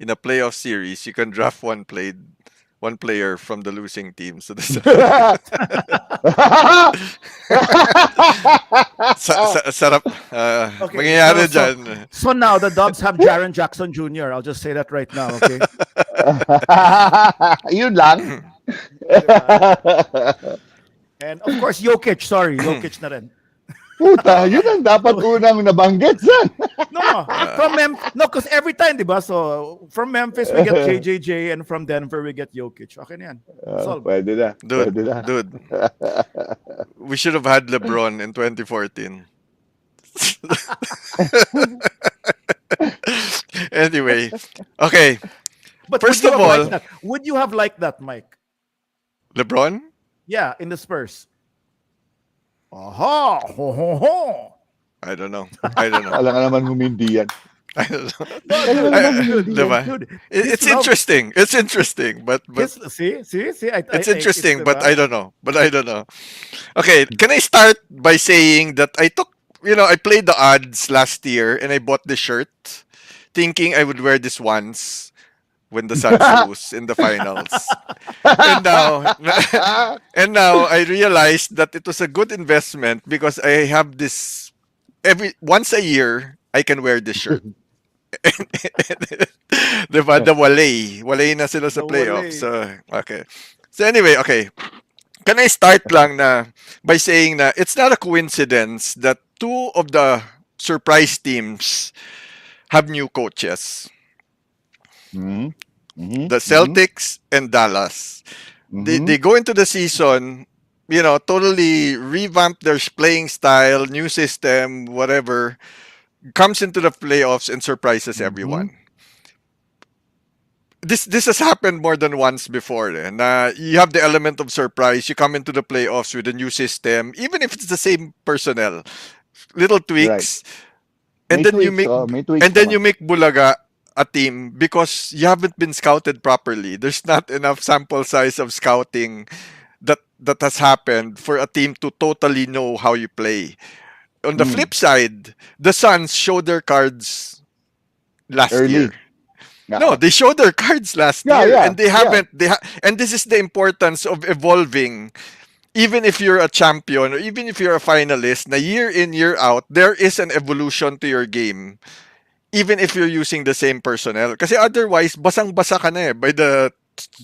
in a playoff series, you can draft one player from the losing team. So this sarap. Okay, Mangyayari dyan. so now the Dubs have Jaron Jackson Jr. I'll just say that right now, okay? Yun lang. And of course, Jokic. Sorry, Jokic na rin. Puta, yun ang dapat unang nabanggit san. No, no, because every time, diba? So from Memphis we get JJJ, and from Denver we get Jokic. Okay na yan. Solved. Pwede na. Dude, Pwede na. dude. We should have had LeBron in 2014. Anyway, okay. But First would you of have all, liked that? Would you have liked that, Mike? LeBron? Yeah, in the Spurs. Aha! Ho, ho, ho. I don't know. I don't know. Alam nga naman humindi yan. I don't know. No, Alam dude, nga naman dude, humindi Diba? yan. dude, It's his love- interesting. It's interesting, but see, it's interesting, but diba? I don't know. But I don't know. Okay, can I start by saying that I played the odds last year and I bought the shirt thinking I would wear this once when the Suns lose in the finals. And now and now I realized that it was a good investment because I have this every once a year I can wear this shirt. Diba? The Wale na sila sa The playoffs. wale. So, okay. So anyway, okay. Can I start lang na by saying na it's not a coincidence that two of the surprise teams have new coaches. Mhm. Mhm. The Celtics and Dallas. Mhm. They go into the season, totally revamp their playing style, new system, whatever, comes into the playoffs and surprises Mhm. everyone. This has happened more than once before. Na you have the element of surprise. You come into the playoffs with a new system, even if it's the same personnel, little Right. tweaks, May and then you tweaks, make oh, may tweaks and then you naman. make bulaga a team because you haven't been scouted properly. There's not enough sample size of scouting that has happened for a team to totally know how you play. On the Mm. flip side, the Suns showed their cards last Early. year. No, Yeah. they showed their cards last Yeah, year, yeah, and they yeah. haven't. And this is the importance of evolving. Even if you're a champion or even if you're a finalist, na year in year out, there is an evolution to your game. Even if you're using the same personnel, kasi otherwise basang-basa ka na eh by the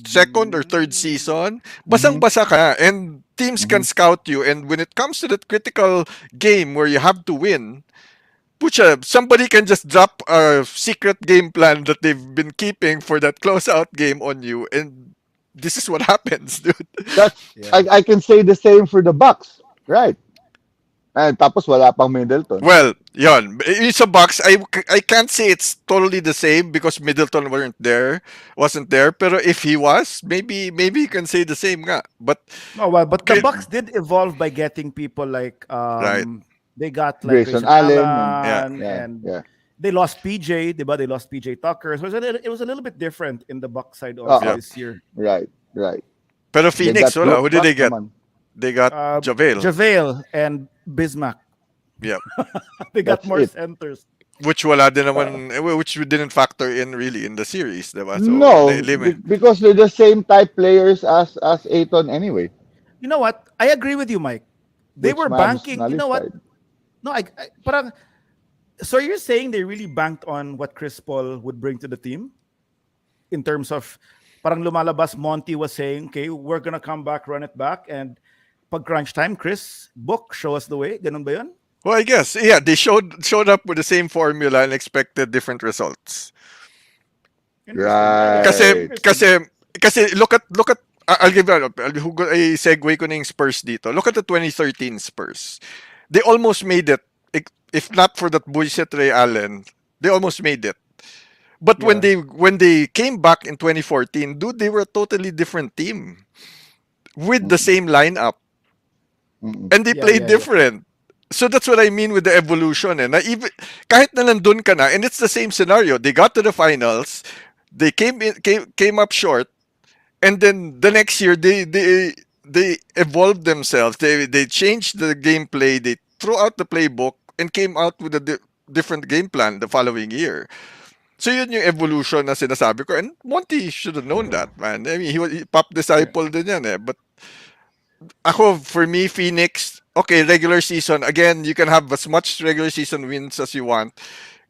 second or third season. Mhm. Basang-basa ka na, and teams can Mhm. scout you. And when it comes to that critical game where you have to win, pucha, somebody can just drop a secret game plan that they've been keeping for that closeout game on you, and this is what happens, dude. That's Yeah. I can say the same for the Bucks. Right. And tapos wala pang Middleton. Well, yon. Yung sa Bucks, I can't say it's totally the same because Middleton wasn't there. Pero if he was, maybe you can say the same nga. But No, well, but the Great. Bucks did evolve by getting people like Right. they got like Grayson Grayson Allen Allen, Yeah. and Yeah. they lost PJ, diba? They lost PJ Tucker. So it was a little bit different in the Bucks side Uh-oh. also Yeah. this year. Right. Right. pero They Phoenix, got wala. Brook Who did they back get? naman. They got JaVale. JaVale and Bismack. Yep. They got That's more it. centers. Which wala din naman, which we didn't factor in really in the series, diba? So, No, limit. because they're the same type players as Aiton anyway. You know what? I agree with you, Mike. They Which were man's banking. You know what? nullified. No, parang, so you're saying they really banked on what Chris Paul would bring to the team in terms of parang lumalabas, Monty was saying, okay, we're gonna come back, run it back, and pag crunch time, Chris, book, show us the way. Ganun ba yun? Well, I guess, yeah, they showed up with the same formula and expected different results. Right. Kasi look at I'll give a segue ko na yung Spurs dito. Look at the 2013 Spurs. They almost made it. If not for that bullshit Ray Allen, they almost made it. But when they came back in 2014, dude, they were a totally different team with the same lineup, Mm-mm. and they played different. So that's what I mean with the evolution. Na even kahit na nandun ka na, and it's the same scenario. They got to the finals, they came up short, and then the next year they evolved themselves. They changed the gameplay. They threw out the playbook and came out with different game plan the following year. So yun yung evolution na sinasabi ko. And Monty should have known that, man. I mean, he pop disciple din yan eh. But ako, for me, Phoenix, okay, regular season, again, you can have as much regular season wins as you want.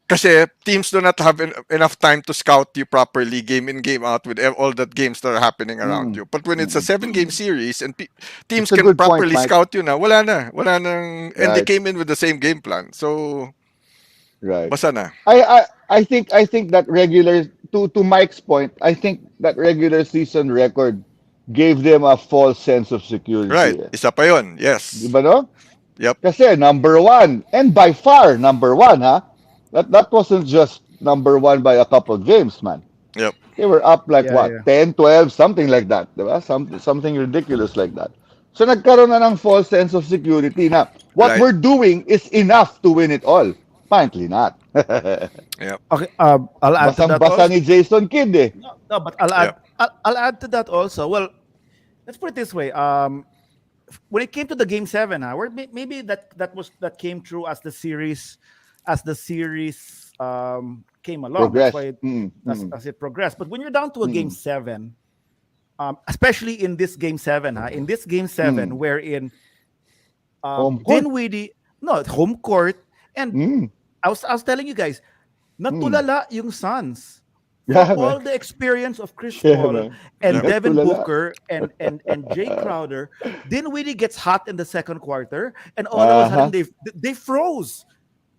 Kasi teams do not have enough time to scout you properly game in, game out with all that games that are happening around you. But when it's a 7-game series and teams It's a can good point, properly Mike. scout you na, wala na. Wala nang, and they Right. came in with the same game plan. So, Right. basa na. I think that regular to Mike's point, I think that regular season record gave them a false sense of security. Right. Eh. Isa pa yun. Di Yes. ba no? Yep. Kasi number one, and by far number one, ha? That wasn't just number one by a couple games, man. Yep. They were up like Yeah, what, yeah. 10, 12, something like that. Diba? Something ridiculous like that. So nagkaroon na ng false sense of security na what Right. we're doing is enough to win it all. Apparently not. Yep. Okay, I'll add to that Basang-basa also. ni Jason Kidd eh. No, but I'll add to that also. Well, let's put it this way. When it came to the game seven, where maybe that came through as the series came along. Progress. That's why Mm, mm, as it progressed. But when you're down to a game mm, seven, especially in this game seven, in this game seven, mm. wherein Home court. Dinwiddie, no, at home court, and Mm. I was telling you guys, natulala yung Suns. For Yeah, all man. the experience of Chris Yeah, Paul man. and Yeah. Devin Natulala. Booker and Jay Crowder, Dinwiddie gets hot in the second quarter, and all of a sudden Uh-huh. they froze.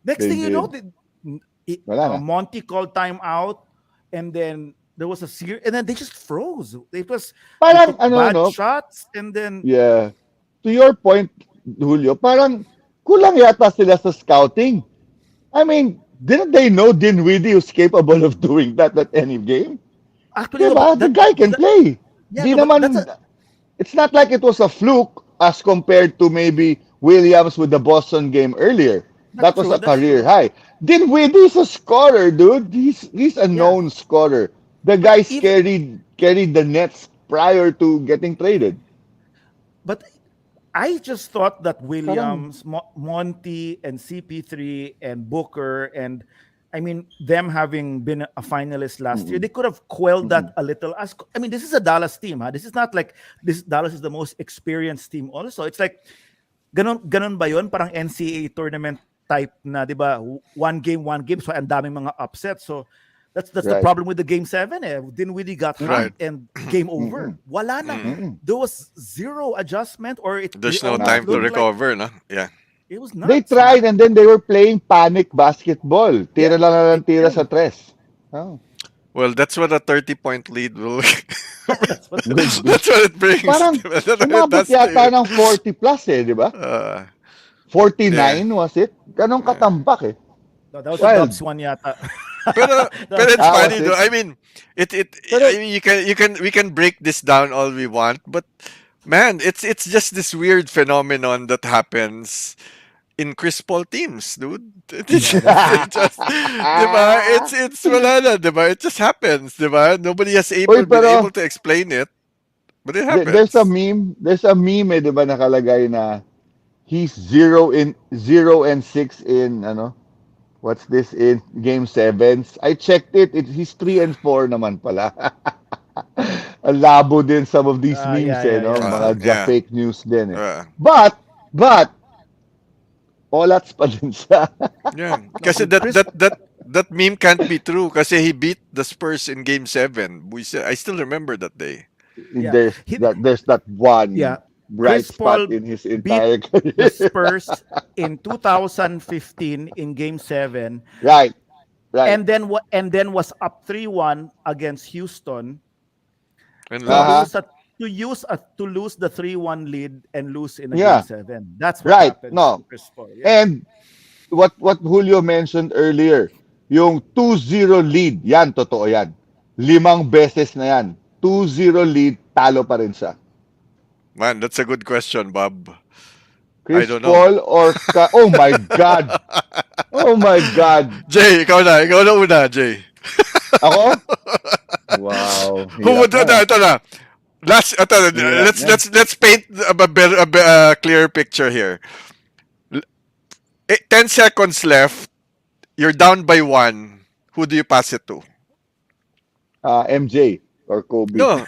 Next They thing you know, did. uh, Wala na. Monty called timeout, and then there was a series, and then they just froze. It was they Parang took ano, bad no? shots, and then Yeah. To your point, Julio, parang kulang yata sila sa scouting. I mean, didn't they know Dinwiddie was capable of doing that at any game? actually no, Diba? The guy can play. yeah, Di no, but naman, it's not like it was a fluke as compared to maybe Williams with the Boston game earlier. That was a that's career true. high. Dinwiddie's a scorer, dude. He's a Yeah, known scorer. The but guys even carried the Nets prior to getting traded. but I just thought that Parang Williams, Monty, and CP3 and Booker, and I mean them having been a finalist last year, mm-mm, they could have quelled mm-mm. that a little. As I mean, this is a Dallas team, This is not like this. Dallas is the most experienced team. Also, it's like ganon ba yun? Parang NCAA tournament type na, di ba? One game, so ang daming mga upsets. So that's the Right. problem with the game seven. Dinwiddie got hot Right. and game over. Mm-mm, Wala na. Mm. mm-mm. There was zero adjustment, or it There's no almost time to looked like recover, no? Yeah. it was They nuts, tried and then they were playing panic basketball. Yeah, Tira lang na they ng tira did. sa tres. Oh. Well, that's what a 30-point lead will. That's what it Good. That's what it brings. Parang That's what it umabot does to yata you. ng 40 plus eh, di ba? Yeah. 49 was it? Ganong Yeah. katambak eh. No, that was a Wild. Dubs one yata. Pero it's Ah, was funny though. it? I mean, Pero I mean, we can break this down all we want, but man, it's just this weird phenomenon that happens in Chris Paul teams, dude. It's Yeah, that's true. it just, diba? It's wala na, diba? It just happens, diba? Nobody has Uy, been able pero to explain it, but it there's a happens. meme eh, di ba nakalagay na he's 0-6 in ano, what's this in game sevens. I checked it, he's 3-4 naman pala. Ang labo din some of these memes eh, no? Mga Yeah. fake news din eh. But Olats pa din siya. Yeah. No, Kasi with Chris, that meme can't be true kasi he beat the Spurs in game 7. I still remember that day. yeah, There's that one yeah, bright Chris spot Paul in his beat entire the career. Spurs in 2015 in Game 7, Right. and then was up 3-1 against Houston And to lost. lose the 3-1 lead and lose in a Game Yeah. 7. That's what Right. happened to No. Chris Paul. Yeah, And what Julio mentioned earlier, yung 2-0 lead, yan, totoo yan. 5 beses na yan. 2-0 lead, talo pa rin siya. Man, that's a good question, Bob. I Chris don't know. Paul or oh my God. Oh my God. Jay, ikaw na una, Jay. Ako? Wow. Who would Hirap na. ito na. Hirap na. Let's paint a clear picture here. 10 seconds left. you're down by one. Who do you pass it to? MJ or Kobe. No,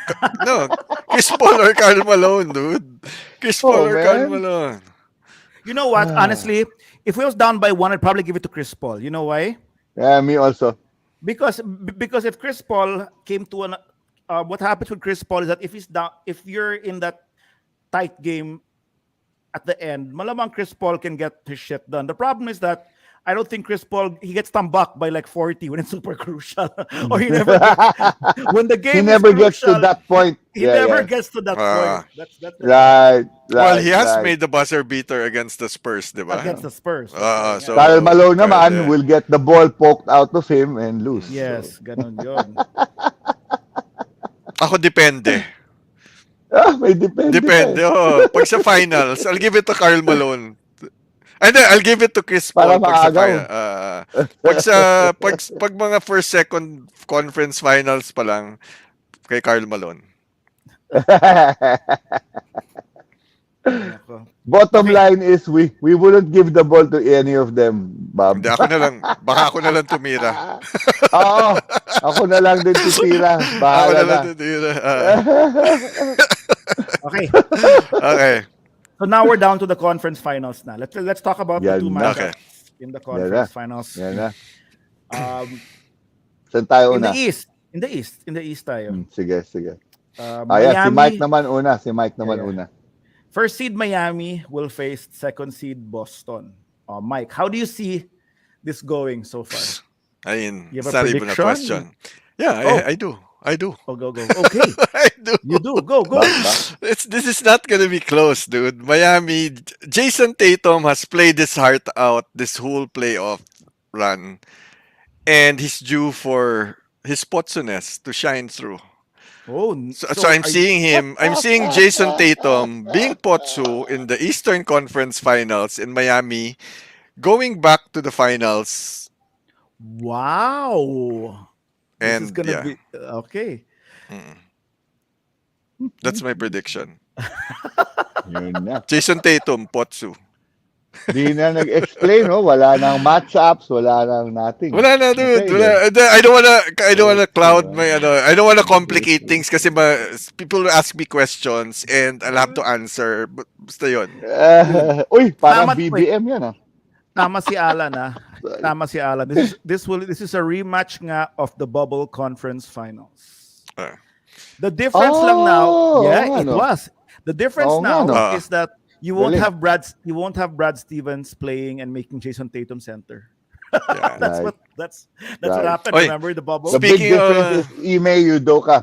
Chris Paul or Karl Malone, dude. Chris Paul Oh, or Karl man. Malone. You know what? Ah. Honestly, if we was down by one, I'd probably give it to Chris Paul. You know why? Yeah, me also. Because if Chris Paul came to an what happens with Chris Paul is that if he's down, if you're in that tight game at the end, malamang Chris Paul can get his shit done. The problem is that I don't think Chris Paul he gets tambak by like 40 when it's super crucial, or he never when the game He is never gets to crucial, that point. he Yeah, never yeah. gets to that Ah. point. That's the Right, Well, right, he has right. made the buzzer beater against the Spurs, di ba? against the Spurs. That's Ah, right, yeah. so Karl Malone naman pwede. will get the ball poked out of him and lose. Yes, ganun yun. Ako depende. May depende Depende. pa eh. Oh, pag sa finals, I'll give it to Karl Malone. And then I'll give it to Chris Para Paul pag sa maagaw. pag mga first second conference finals pa lang kay Karl Malone. Nako. Bottom Okay. line is we wouldn't give the ball to any of them, Bob. Hindi ako na lang, baka ako na lang tumira. Oo, ako na lang din titira. Ako Bahala na lang na. tumira. Okay. Okay. So now we're down to the conference finals na. Let's talk about the Yan two na. matchups in the conference finals. Yan na. Um, Saan tayo in the una? East. In the East tayo. Sige, sige. Miami, Ayan, si Mike naman una. Si Mike naman Yeah. una. first seed Miami will face second seed Boston. Mike, how do you see this going so far? I mean, You have it's a not even a prediction? question. Yeah, Oh. I do. I do. Oh, go. Okay, I do. you do. Go. This is not gonna be close, dude. Miami, Jason Tatum has played his heart out this whole playoff run, and he's due for his potsones to shine through. Oh, So I'm seeing him. I'm seeing Jason Tatum being potso in the Eastern Conference Finals in Miami, going back to the finals, Wow. This is and gonna yeah, be okay. that's my prediction. Yun na. Jason Tatum, potso. Di na nag-explain, no? Wala nang matchups, wala nang nothing. Wala na, dude. Okay, Wala. I don't wanna cloud my I don't wanna complicate things kasi people will ask me questions and I'll have to answer. But basta yun. Uy, parang Tama- BBM yan, ah. Tama si Alan ah. Tama si Alan. This is a rematch nga of the bubble conference finals. Ah. The difference lang now, Oh, yeah, oo nga, it no? was. The difference Oo nga, now no? Ah. is that you won't Galing. have Brad Stevens playing and making Jason Tatum center. Yeah. That's Right. what what Right. happened. Oy, Remember the bubble? The big Speaking of- difference is Ime Udoka.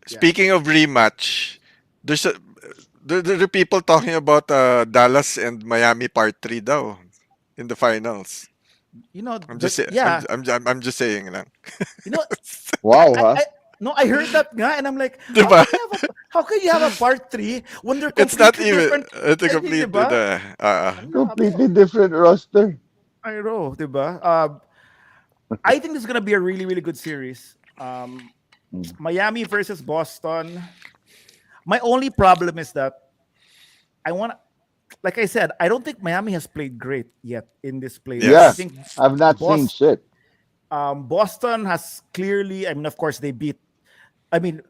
Speaking of rematch, there's there are people talking about Dallas and Miami part 3 daw in the finals. You know, I'm just yeah. I'm just saying lang. You know, Wow, ha? I heard that nga, and I'm like, Diba? how can you have a part 3 when they're It's not completely even different? it's a complete Diba? Completely different roster. I know, diba? I think this is gonna be a really, really good series. Miami versus Boston. My only problem is that like I said, I don't think Miami has played great yet in this play. Yeah. I think I've not seen shit. Boston has clearly, I mean, of course,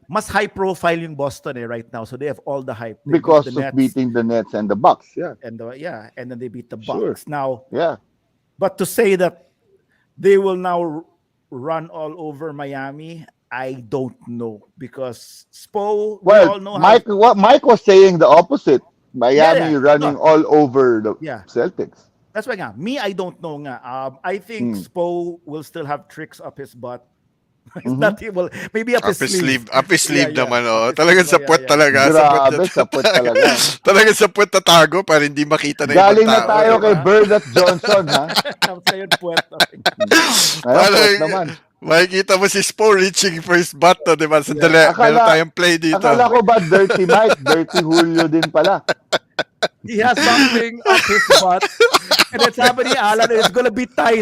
mas high profile in Boston right now. So they have all the hype. They beat Because the of Nets beating the Nets and the Bucks. Yeah, and and then they beat the Sure. Bucks. Now, yeah. but to say that they will now run all over Miami, I don't know because Spo. We all Well, know Mike was saying the opposite. Miami Yeah. running No. all over the Yeah. Celtics. That's why nga. Me, I don't know nga. I think Spo will still have tricks up his butt. It's not well, maybe up his sleeve. Up his sleeve Yeah, naman, yeah. oh. Up his Talagang sleeve, sa yeah, puwet yeah. talaga. Grabe, sa puwet talaga. Talagang sa puwet tatago para hindi makita na Galing ibang na tao. tayo eh. kay Bernard Johnson, ha? Tapos ayun, puwet. Ayun, Parang, puwet naman. makikita mo si Spo reaching for his butt, oh, di ba? Sandali, Yeah. meron tayong play dito. Akala ko ba Dirty Mike, Dirty Julio din pala. He has something up his butt. And it's happening, Alan, and it's gonna be tight.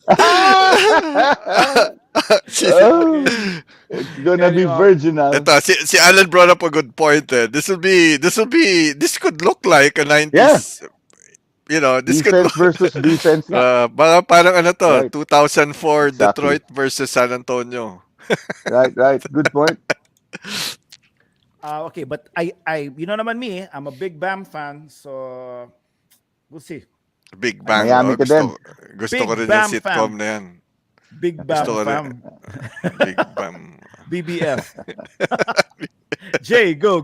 Oh, it's gonna be Anyhow. virginal. Ito, si Alan brought up a good point. This could look like a 90s this could Defense versus defense nga. parang ano to, Right. 2004 Exactly. Detroit versus San Antonio. Right, right. Good point. Okay, but you know naman me, I'm a big Bam fan, so we'll see. Big I Bang. think Miami ka din. Gusto ko big rin yung Bam sitcom fam, na yan. big Gusto Bam ko rin. fam, Big Bam. BBF. Jay, go.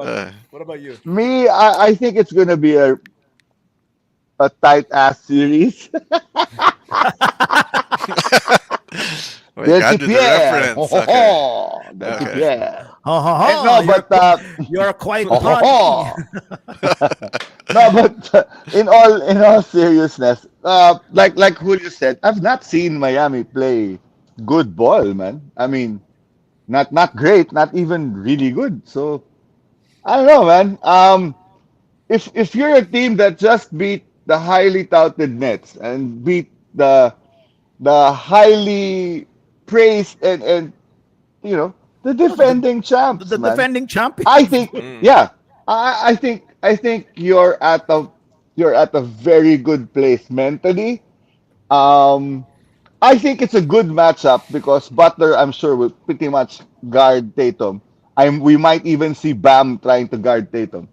Uh, What about you? Me, I think it's gonna be a tight ass series. oh my Del God, with the Pierre. reference. Okay. Del Okay. Pierre. Ha ha No, ha! but You're quite ho, ho, funny. ho. No, but in all seriousness, like Julio said, I've not seen Miami play good ball, man. I mean, not great, not even really good. So I don't know, man. If you're a team that just beat the highly touted Nets and beat the highly praised and you know the Oh, the, defending champs, the man. defending I champions. think, Mm. yeah, I think you're at a very good place mentally. Um, I think it's a good matchup because Butler, I'm sure, will pretty much guard Tatum. We might even see Bam trying to guard Tatum.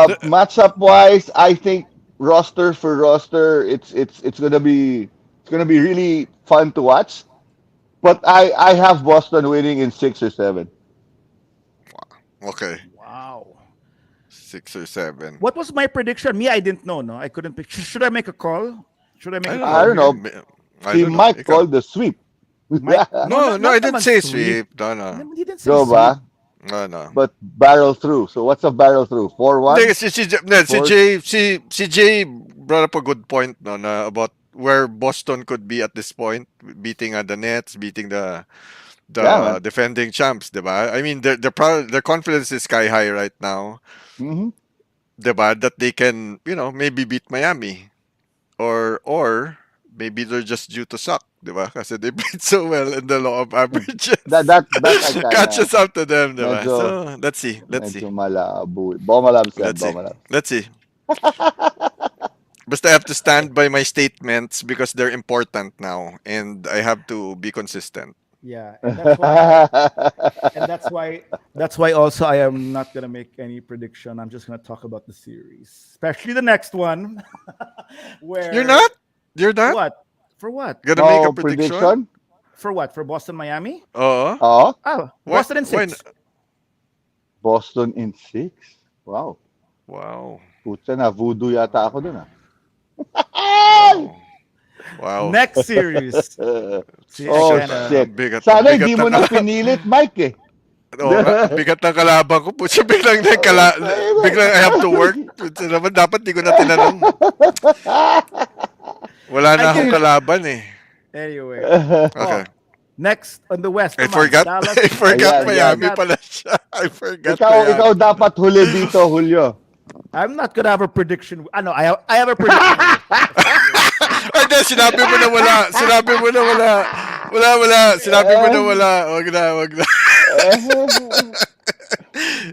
The- Matchup wise, I think roster for roster, it's gonna be really fun to watch. But I have Boston winning in 6 or 7. Okay. Wow. 6 or 7. What was my prediction? Me, I didn't know. No, I couldn't pick. Should I make a call? Should I make I a don't I call know. don't here? know. I He don't know. might Ikaw. call the sweep. Mike? No, No, no, I not didn't naman say sweep. sweep. No, no. He didn't say Go sweep. ba? No, no. But barrel through. So what's a barrel through? Hindi, 4-1? si Four. Jay, si Jay brought up a good point no, na about where Boston could be at this point, beating the Nets, beating Yeah, the man. defending champs, diba? I mean, their confidence is sky high right now, Hmm. diba? That they can, maybe beat Miami. Or maybe they're just due to suck, diba? Kasi they played so well in the law of That averages. that that I kinda Catches up to them, diba? medyo So, let's see. Let's see. medyo malabo. Bomalabs yan, Let's see. bomalabs. Let's see. But I have to stand by my statements because they're important now and I have to be consistent. Yeah, and that's why also I am not gonna make any prediction. I'm just gonna talk about the series, especially the next one, You're where not? You're not what for what gonna make a No prediction? prediction? for what for Boston Miami? Oo. Oh, Oh, Why Boston in why 6. Boston in 6. Wow. Wow. Putsa na, voodoo yata ako dun ah. Wow. Wow. Next series. See, I Oh, Shit, kind of shit. ang Sana bigat hindi mo ng na pinilit, Mike eh. Oo nga, ang bigat ng kalaban ko. Putya, biglang I have to work. Putya naman, dapat di ko na tinanong. Wala I na akong can kalaban eh. anyway. Okay. Oh, next on the West, I come on, forgot. Dallas. I forgot Ayan, yan. Miami pala siya. I forgot Ikaw Miami. dapat huli dito, Julio. I'm not gonna have a prediction. I know I have a prediction. Ay, di, sinabi mo na wala. Sinabi mo na wala. Wala. Sinabi mo na wala. Wag na.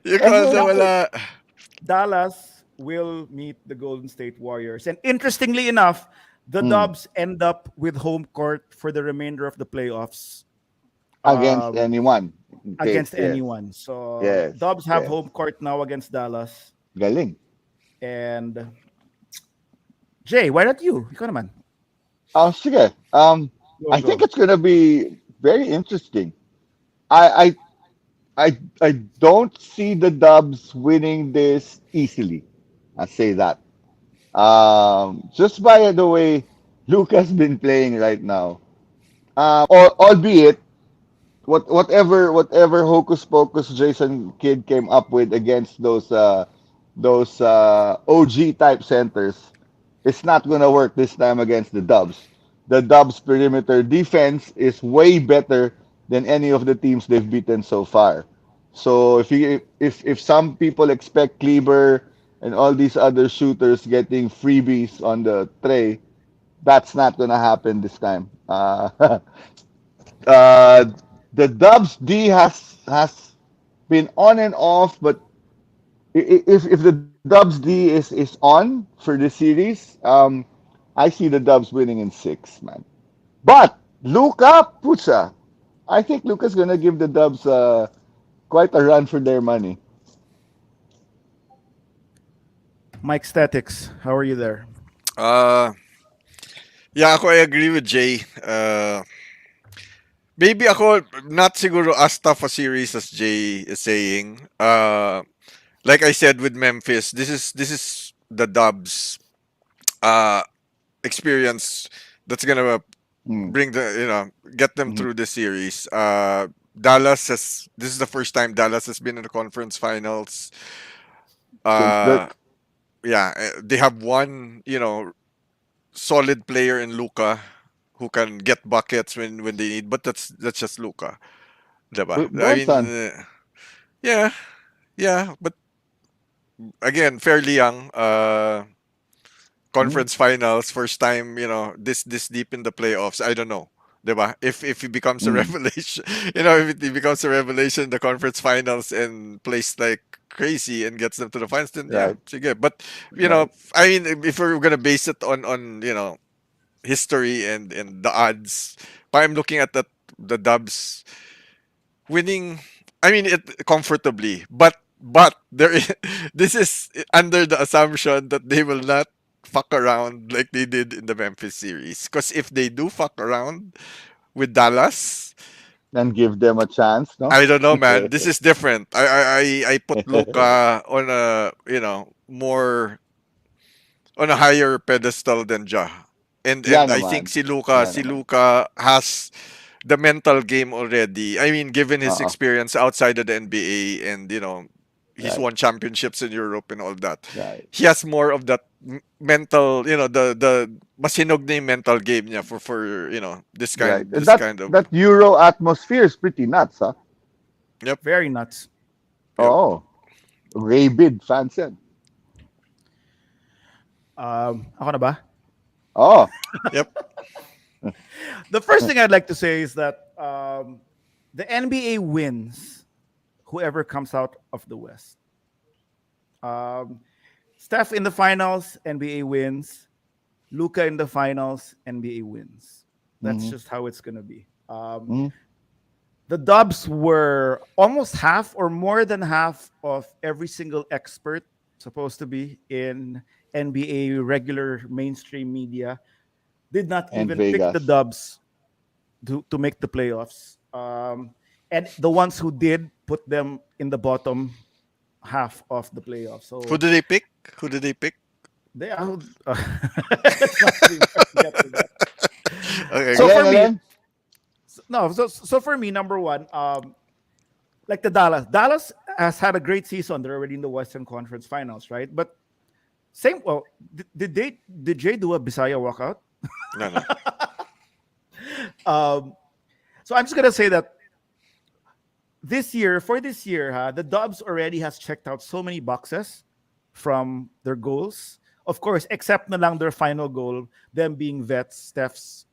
You called na wala. Dallas will meet the Golden State Warriors. And interestingly enough, the Hmm. Dubs end up with home court for the remainder of the playoffs Against um, anyone. against Yes. anyone. So Yes. Dubs have Yes. home court now against Dallas. Galing. And Jay, why not you? Ikaw naman. Sige. Go, I think go. it's gonna be very interesting. I I don't see the Dubs winning this easily. I say that. Just by the way Luka's been playing right now. Albeit whatever hocus pocus Jason Kidd came up with against those OG type centers, it's not gonna work this time against the Dubs. The Dubs perimeter defense is way better than any of the teams they've beaten so far. So if some people expect Kleber and all these other shooters getting freebies on the tray, that's not gonna happen this time. Uh, the Dubs D has been on and off, but if the Dubs D is on for this series. I see the Dubs winning in six, man. But Luca, pucha, I think Luca's gonna give the Dubs quite a run for their money. Mike Statics, how are you there? Uh, yeah, ako I agree with Jay. Maybe ako not siguro as tough a series as Jay is saying. Like I said with Memphis, this is the Dubs uh experience that's gonna Mm, bring the get them mhm. through the series. Dallas has this is the first time Dallas has been in the conference finals. Since Uh, Dirk, yeah, they have one solid player in Luca who can get buckets when they need, but that's just Luca, diba? I mean, Bronson. yeah, yeah, but again, fairly young. Mm, Conference finals, first time, this deep in the playoffs. I don't know. Diba? If he becomes a mm, revelation, if he becomes a revelation in the conference finals and plays like crazy and gets them to the finals, then yeah, right, sige. But right. I mean, if we're gonna base it on history and the odds, I'm looking at the Dubs winning. I mean it comfortably, but there is, this is under the assumption that they will not fuck around like they did in the Memphis series. Because if they do fuck around with Dallas, And give them a chance, no? I don't know, man. This is different. I put Luca on a more on a higher pedestal than Ja. And Yan I think naman. si Luca Yan si naman. Luca has the mental game already. I mean, given his Oo, experience outside of the NBA and he's right, won championships in Europe and all that. right, He has more of that mental, the mas hinog na yung mental game niya for this right. kind And this that kind of that Euro atmosphere is pretty nuts, huh? yep, Very nuts. yep, Oo. Rabid fans yan. Ako na ba? Oh, yep. The first thing I'd like to say is that the NBA wins whoever comes out of the West. Um, Steph in the finals, NBA wins. Luca in the finals, NBA wins. That's mhm, just how it's gonna be. mhm, The Dubs were almost half or more than half of every single expert supposed to be in NBA regular mainstream media did not and even pick the Vegas. Dubs to make the playoffs. And the ones who did put them in the bottom half of the playoffs. Who So did they pick? Who did they pick? they are. Let's not even get to that. Okay, So go. for Alin, me, alin? no. So for me, number one, like the Dallas has had a great season. They're already in the Western Conference Finals, right? But same. Well, did Jay do a Bisaya walkout? No, no. Um, so I'm just gonna say that this year, the Dubs already has checked out so many boxes from their goals. Of course, except na lang their final goal, them being vets, Steph's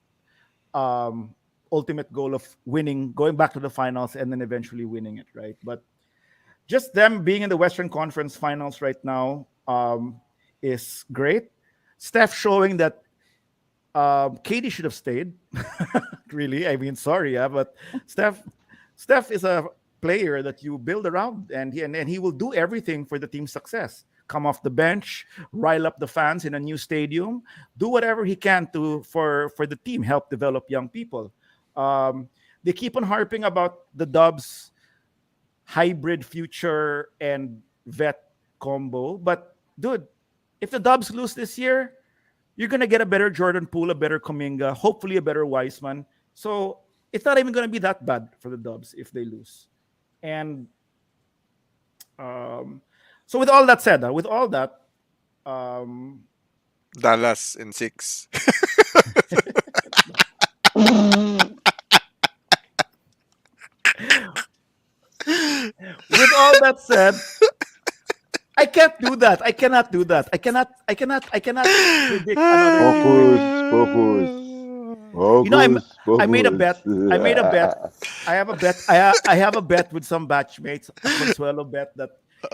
um, ultimate goal of winning, going back to the finals, and then eventually winning it, right? But just them being in the Western Conference Finals right now is great. Steph showing that Katie should have stayed. Really, I mean, sorry, yeah, but Steph, Steph is a player that you build around, and he will do everything for the team's success. Come off the bench, rile up the fans in a new stadium, do whatever he can to for the team, help develop young people. Um, they keep on harping about the Dubs hybrid future and vet combo, but dude, if the Dubs lose this year, you're gonna get a better Jordan Poole, a better Kuminga, hopefully a better Wiseman. So it's not even gonna be that bad for the Dubs if they lose. And um, so with all that, um, Dallas in 6. with all that said, I can't do that. I cannot do that. I cannot predict another series. Focus, focus, You know, focus, I made a focus. bet. I made a bet. I have a bet. I have a bet with some batchmates, a Consuelo bet that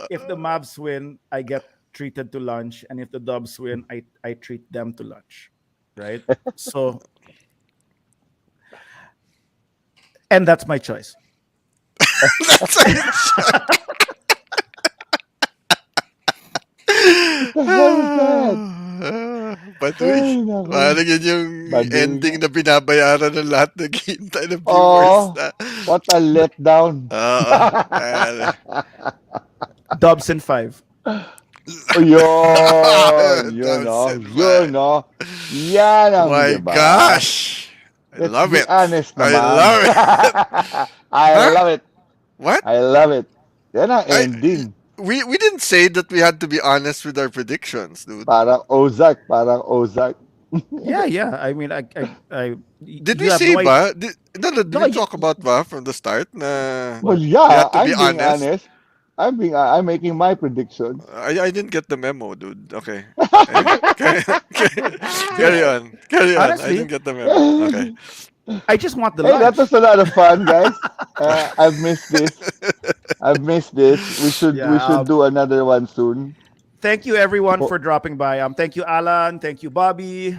if the Mavs win, I get treated to lunch, and if the Dubs win, I treat them to lunch, right? So, and that's my choice. What the hell is that? Baduy. Ay, naku. Parang yun yung Baduy ending nga. na binabayaran ng lahat ng hintay ng viewers Oh, na. what a letdown. Oo. Ayan. Dubs in 5. Yun, yun, That's oh. it, Yun, man. oh. Yan ang, My diba? gosh. I Let's love be it. honest I naman. love it. I Huh? love it. What? I love it. Yan ang I, ending. we didn't say that we had to be honest with our predictions, dude. Parang Ozark, parang Ozark. Yeah. I mean, Did we you have say no ba? Did No, we talk about ba from the start na Well, we yeah, had to be I'm being honest? honest. I'm making my predictions. I didn't get the memo, dude. Okay. Carry on. Carry on. I honestly, didn't get the memo. Okay. I just want the Hey, that lunch. was a lot of fun, guys. I've missed this. I've missed this. We Yeah. should do another one soon. Thank you everyone Oh, for dropping by. Thank you Alan. Thank you Bobby.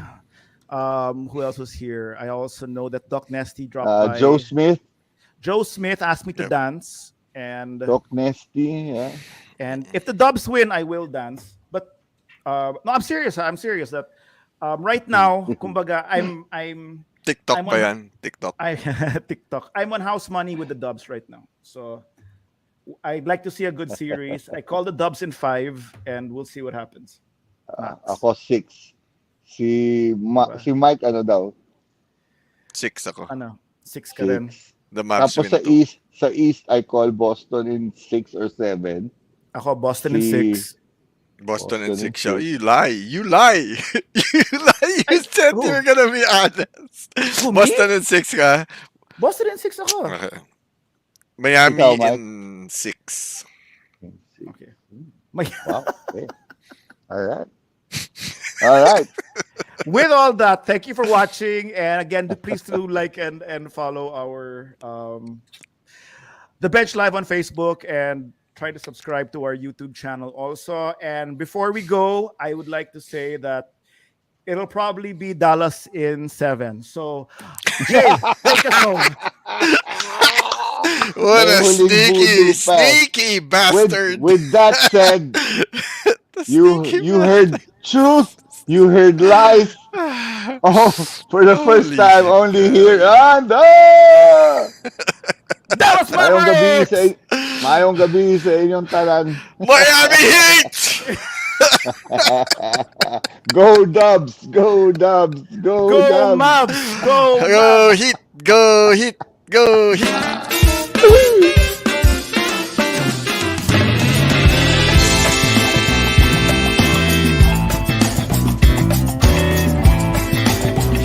Who else was here? I also know that Doc Nesty dropped Joe by. Smith, Joe Smith asked me to Yep. dance, and Doc Nesty. Yeah. if the Dubs win, I will dance. But no, I'm serious. I'm serious that right now, kumbaga, I'm TikTok I'm pa on yan. TikTok. I TikTok. I'm on house money with the Dubs right now. So I'd like to see a good series. I call the Dubs in 5, and we'll see what happens. Max. Ako 6. Diba? Si Mike ano daw? 6 ako. Ano, 6 ka rin. 6. The Mavs Tapos win 2. sa East I call Boston in 6 or 7. Ako, Boston in Si 6. Boston and Boston in 6 siya. 6. You lie. You lie. You lie. You said you Who? were gonna be honest. Who, me? Boston and 6 ka. Boston in 6 ako. Okay. Miami Ikaw, Mike? in 6. Okay. May- Wow. Okay. All right. All right. With all that, thank you for watching. And again, please do like and follow our The Bench Live on Facebook, and try to subscribe to our YouTube channel also. And before we go, I would like to say that it'll probably be Dallas in 7. So, Jay, take us home. What May a huling voodoo pa. sneaky bastard. With that said, The you sneaky heard truth, you heard lies. bastard. Oh, for the first Holy time, shit, only man. here. And Dallas mayong gabi Mavericks! sa mayong gabi sa inyong tanan. Miami Heat! Go Dubs, go Dubs, go Go Dubs. Mavs! Go Mavs! Go Heat! Go Heat! Go Heat! Woo!